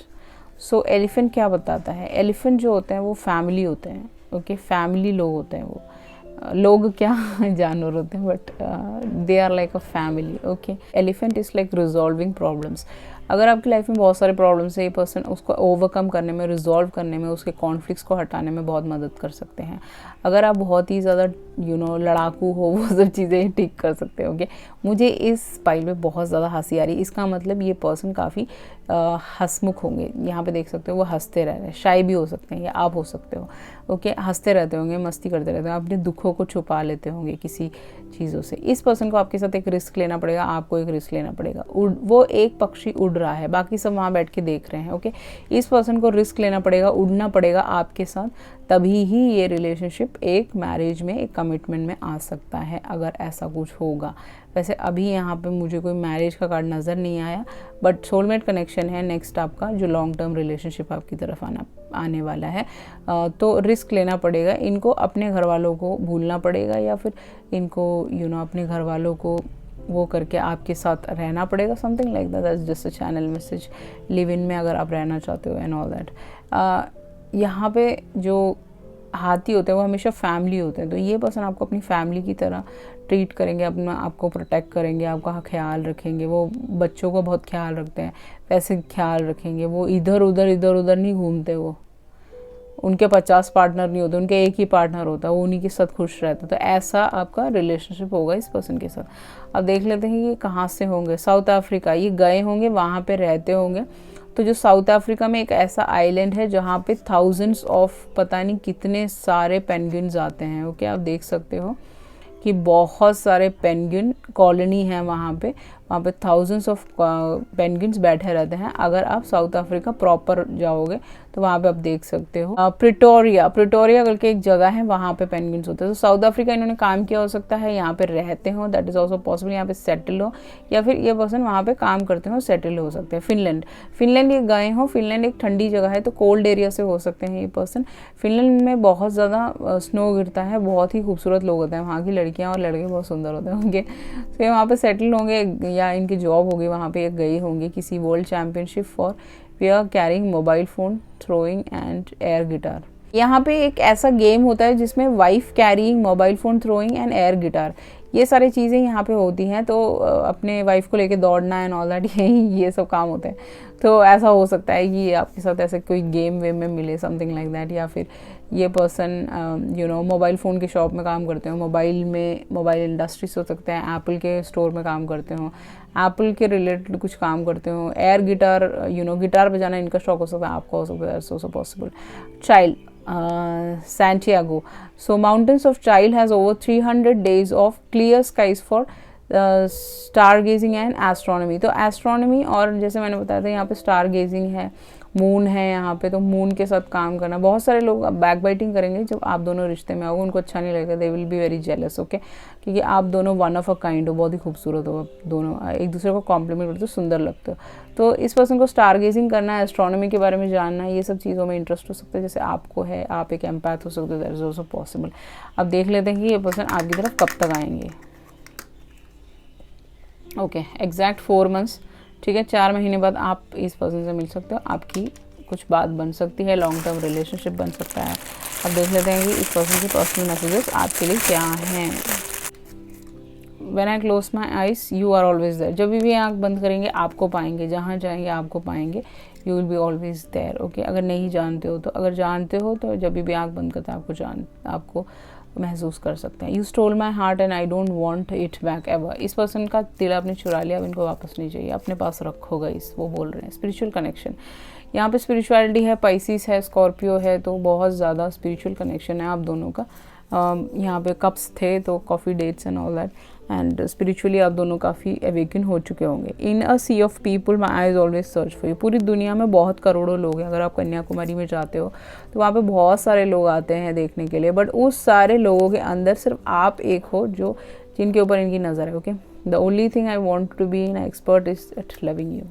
So elephant क्या बताता है? एलिफेंट जो होते हैं वो फैमिली होते हैं, ओके, फैमिली लोग होते हैं। वो लोग क्या जानवर होते हैं, but they are like a family, okay. Elephant is like resolving problems. अगर आपकी लाइफ में बहुत सारे प्रॉब्लम्स है, ये पर्सन उसको ओवरकम करने में, रिजॉल्व करने में, उसके कॉन्फ्लिक्ट्स को हटाने में बहुत मदद कर सकते हैं। अगर आप बहुत ही ज़्यादा लड़ाकू हो, वो सब चीज़ें ठीक कर सकते हो, ओके। मुझे इस फाइल में बहुत ज़्यादा हंसी आ रही है, इसका मतलब ये पर्सन काफ़ी हंसमुख होंगे। यहाँ पे देख सकते हो वो हंसते रह रहे हैं, शाय भी हो सकते हैं, या आप हो सकते हो, ओके। हंसते रहते होंगे, मस्ती करते रहते होंगे, अपने दुखों को छुपा लेते होंगे किसी चीज़ों से। इस पर्सन को आपके साथ एक रिस्क लेना पड़ेगा, आपको एक रिस्क लेना पड़ेगा। वो एक पक्षी उड़ रहा है, बाकी सब वहाँ बैठ के देख रहे हैं, ओके। इस पर्सन को रिस्क लेना पड़ेगा, उड़ना पड़ेगा आपके साथ, तभी ही ये रिलेशनशिप एक मैरिज में, एक कमिटमेंट में आ सकता है, अगर ऐसा कुछ होगा। वैसे अभी यहाँ पे मुझे कोई मैरिज का कार्ड नज़र नहीं आया, बट सोलमेट कनेक्शन है नेक्स्ट आपका, जो लॉन्ग टर्म रिलेशनशिप आपकी तरफ आने वाला है। तो रिस्क लेना पड़ेगा, इनको अपने घर वालों को भूलना पड़ेगा, या फिर इनको अपने घर वालों को वो करके आपके साथ रहना पड़ेगा, something like that. That's just a channel message. Live in में अगर आप रहना चाहते हो एंड ऑल दैट। यहाँ पे जो हाथी होते हैं वो हमेशा फैमिली होते हैं, तो ये पर्सन आपको अपनी फैमिली की तरह ट्रीट करेंगे, अपना आपको प्रोटेक्ट करेंगे, आपका ख्याल रखेंगे। वो बच्चों का बहुत ख्याल रखते हैं, वैसे ख्याल रखेंगे। वो इधर उधर नहीं घूमते, वो उनके 50 पार्टनर नहीं होते, उनके एक ही पार्टनर होता है, वो उन्हीं के साथ खुश रहते हैं। तो ऐसा आपका रिलेशनशिप होगा इस पर्सन के साथ। अब देख लेते हैं कि कहाँ से होंगे। साउथ अफ्रीका ये गए होंगे, वहाँ पे रहते होंगे। तो जो साउथ अफ्रीका में एक ऐसा आइलैंड है जहाँ पे थाउजेंड्स ऑफ, पता नहीं कितने सारे पेंगुइन्स आते हैं, ओके। आप देख सकते हो कि बहुत सारे पेंगुइन कॉलोनी है वहाँ पे थाउजेंड्स ऑफ पेंगुइन्स बैठे रहते हैं। अगर आप साउथ अफ्रीका प्रॉपर जाओगे तो वहाँ पे आप देख सकते हो। प्रिटोरिया करके एक जगह है, वहाँ पे पेंगुइन्स होते हैं। तो साउथ अफ्रीका इन्होंने काम किया हो सकता है, यहाँ पे रहते हो, दैट इज़ ऑल्सो पॉसिबल, यहाँ पे सेटल हो, या फिर ये पर्सन वहाँ पे काम करते हो, सेटल हो सकते हैं। फिनलैंड ये गए हो, फिनलैंड एक ठंडी जगह है, तो कोल्ड एरिया से हो सकते हैं ये पर्सन। फिनलैंड में बहुत ज़्यादा स्नो गिरता है, बहुत ही खूबसूरत लोग होते हैं वहाँ की लड़कियाँ और लड़के बहुत सुंदर होते होंगे। तो ये वहाँ पे सेटल होंगे या इनकी जॉब होगी वहाँ पे, गई होंगी किसी world championship for pair carrying mobile phone throwing and air guitar. यहाँ पे एक ऐसा गेम होता है जिसमें wife carrying mobile phone throwing and air guitar, ये सारी चीज़ें यहाँ पे होती हैं। तो अपने वाइफ को लेके दौड़ना एंड ऑल दैट, ये सब काम होते हैं। तो ऐसा हो सकता है कि आपके साथ ऐसे कोई गेम वेम में मिले, समथिंग लाइक दैट। या फिर ये पर्सन मोबाइल फ़ोन के शॉप में काम करते हो, मोबाइल इंडस्ट्री से हो सकते हैं, एप्पल के स्टोर में काम करते हो, एप्पल के रिलेटेड कुछ काम करते हो। एयर गिटार गिटार बजाना इनका शौक हो सकता है, आपका हो सकता है, so possible. Child Santiago. So mountains of Chile has over 300 days of clear skies for stargazing and astronomy. तो एस्ट्रोनॉमी और जैसे मैंने बताया था यहाँ पे स्टार गेजिंग है, मून है यहाँ पे, तो मून के साथ काम करना। बहुत सारे लोग बैक बाइटिंग करेंगे जब आप दोनों रिश्ते में आओगे, उनको अच्छा नहीं लगेगा, they will be very jealous, okay, क्योंकि आप दोनों वन ऑफ अ काइंड हो, बहुत ही खूबसूरत हो, दोनों एक दूसरे को कॉम्प्लीमेंट करते हो, सुंदर लगते हो। तो इस पर्सन को स्टार गेजिंग करना है, एस्ट्रोनॉमी के बारे में जानना है, ये सब चीज़ों में इंटरेस्ट हो सकता है, जैसे आपको है, आप एक एम्पैथ हो सकते हो, दैट इज ऑल्सो पॉसिबल। अब देख लेते हैं कि ये पर्सन आपकी तरफ कब तक आएंगे। ओके, एग्जैक्ट 4 मंथ्स, ठीक है, 4 महीने बाद आप इस पर्सन से मिल सकते हो, आपकी कुछ बात बन सकती है, लॉन्ग टर्म रिलेशनशिप बन सकता है। अब देख लेते हैं कि इस पर्सन के पर्सनल मैसेजेस आपके लिए क्या हैं। When I close my eyes you are always there, जब भी आँख बंद करेंगे आपको पाएंगे, जहाँ जाएंगे आपको पाएंगे, you will be always there, okay. अगर नहीं जानते हो तो, अगर जानते हो तो जब भी आँख बंद करते हैं आपको महसूस कर सकते हैं। You stole my heart and I don't want it back ever, इस पर्सन का दिल आपने चुरा लिया, अब इनको वापस नहीं चाहिए, अपने पास रखो गाइस, वो बोल रहे हैं। स्पिरिचुअल कनेक्शन, यहाँ पे स्पिरिचुअलिटी है, पाइसिस है, स्कॉर्पियो है, तो बहुत ज़्यादा स्पिरिचुअल कनेक्शन है आप दोनों का। यहाँ पे कप्स थे तो coffee dates and all that, and spiritually आप दोनों काफ़ी अवेकन हो चुके होंगे। In a sea of people my eyes always search for you, पूरी दुनिया में बहुत करोड़ों लोग हैं। अगर आप कन्याकुमारी में जाते हो तो वहाँ पे बहुत सारे लोग आते हैं देखने के लिए, बट उस सारे लोगों के अंदर सिर्फ आप एक हो जो जिनके ऊपर इनकी नज़र है, okay. The only thing I want to be an expert is at loving you.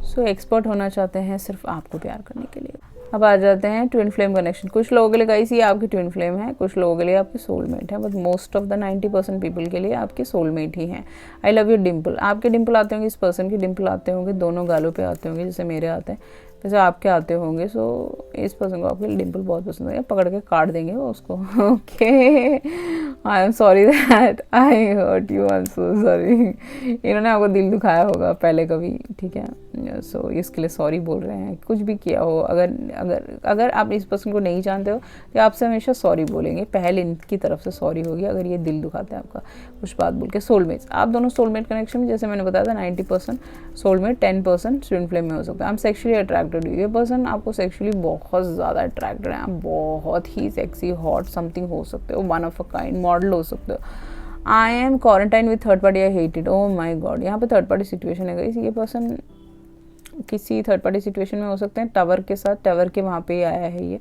So expert होना चाहते हैं सिर्फ आपको प्यार करने के लिए। अब आ जाते हैं ट्विन फ्लेम कनेक्शन। कुछ लोगों के लिए गाइस ये आपकी ट्विन फ्लेम है, कुछ लोगों के लिए आपके सोलमेट है, but most of the 90% people के लिए आपके सोलमेट ही हैं। आई लव यू डिम्पल, आपके डिम्पल आते होंगे, इस पर्सन के डिम्पल आते होंगे, दोनों गालों पे आते होंगे, जैसे मेरे आते हैं वैसे आपके आते होंगे। सो इस पर्सन को आपके डिम्पल बहुत पसंद है, पकड़ के काट देंगे वो उसको, okay. I am sorry that I hurt you, I am so sorry. इन्होंने आपको दिल दुखाया होगा पहले कभी, ठीक है, सो इसके लिए सॉरी बोल रहे हैं। कुछ भी किया हो, अगर आप इस पर्सन को नहीं जानते हो तो आपसे हमेशा सॉरी बोलेंगे, पहले इनकी तरफ से सॉरी होगी अगर ये दिल दुखाते हैं आपका कुछ बात बोल के। सोलमेट्स, आप दोनों सोलमेट कनेक्शन में, जैसे मैंने बताया था 90% सोलमेट, 10% ट्विन फ्लेम में हो सकता है। आई एम सेक्शुअली अट्रैक्टेड, ये पर्सन आपको सेक्शुअली बहुत ज़्यादा अट्रैक्टेड है, आप बहुत ही सेक्सी हॉट समथिंग हो सकते हो, one of a kind model हो सकते हो। I am quarantine with third party, I hate it, oh my God. यहाँ पे थर्ड पार्टी सिचुएशन है गाइस, ये पर्सन किसी थर्ड पार्टी सिचुएशन में हो सकते हैं, टावर के साथ, टावर के वहाँ पे आया है ये,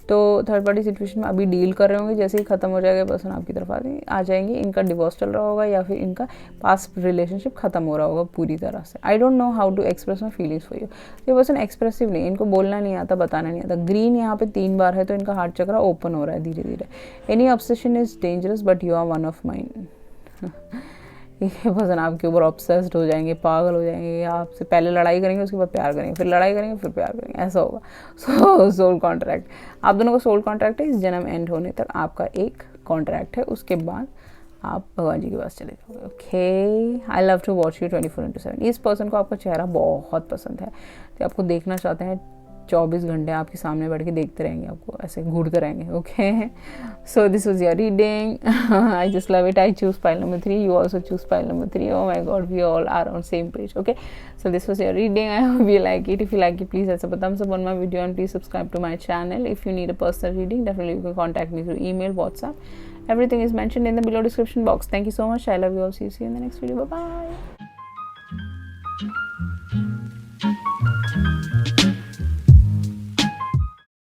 तो थर्ड पार्टी सिचुएशन में अभी डील कर रहे होंगे। जैसे ही खत्म हो जाएगा पर्सन आपकी तरफ आ जाएंगे, इनका डिवोर्स चल रहा होगा या फिर इनका पास्ट रिलेशनशिप खत्म हो रहा होगा पूरी तरह से। I don't know how to express my feelings for you, ये पर्सन एक्सप्रेसिव नहीं, इनको बोलना नहीं आता, बताना नहीं आता। ग्रीन यहाँ पे 3 बार है तो इनका हार्ट चक्र ओपन हो रहा है धीरे धीरे। Any obsession is dangerous but you are one of mine, ये पर्सन आपके ऊपर ऑब्सेस्ड हो जाएंगे, पागल हो जाएंगे, आपसे पहले लड़ाई करेंगे, उसके बाद प्यार करेंगे, फिर लड़ाई करेंगे, फिर प्यार करेंगे, ऐसा होगा। सो सोल कॉन्ट्रैक्ट, आप दोनों का सोल कॉन्ट्रैक्ट है, इस जन्म एंड होने तक आपका एक कॉन्ट्रैक्ट है, उसके बाद आप भगवान जी के पास चले जाओगे, okay. I love to watch you 24/7, इस पर्सन को आपका चेहरा बहुत पसंद है, तो आपको देखना चाहते हैं 24 घंटे आपके सामने बैठ के देखते रहेंगे, आपको ऐसे घूरते रहेंगे, okay. So this was your reading, I just love it, I choose pile number 3, you also choose pile number 3, oh my god, we all are on same page, okay. So this was your reading, I hope you like it. If you like it, please hit a thumbs up on my video and please subscribe to my channel. If you need a personal reading, definitely you can contact me through email, WhatsApp, Everything is mentioned in the below description box. Thank you so much. I love you all. See you in the next video. Bye bye.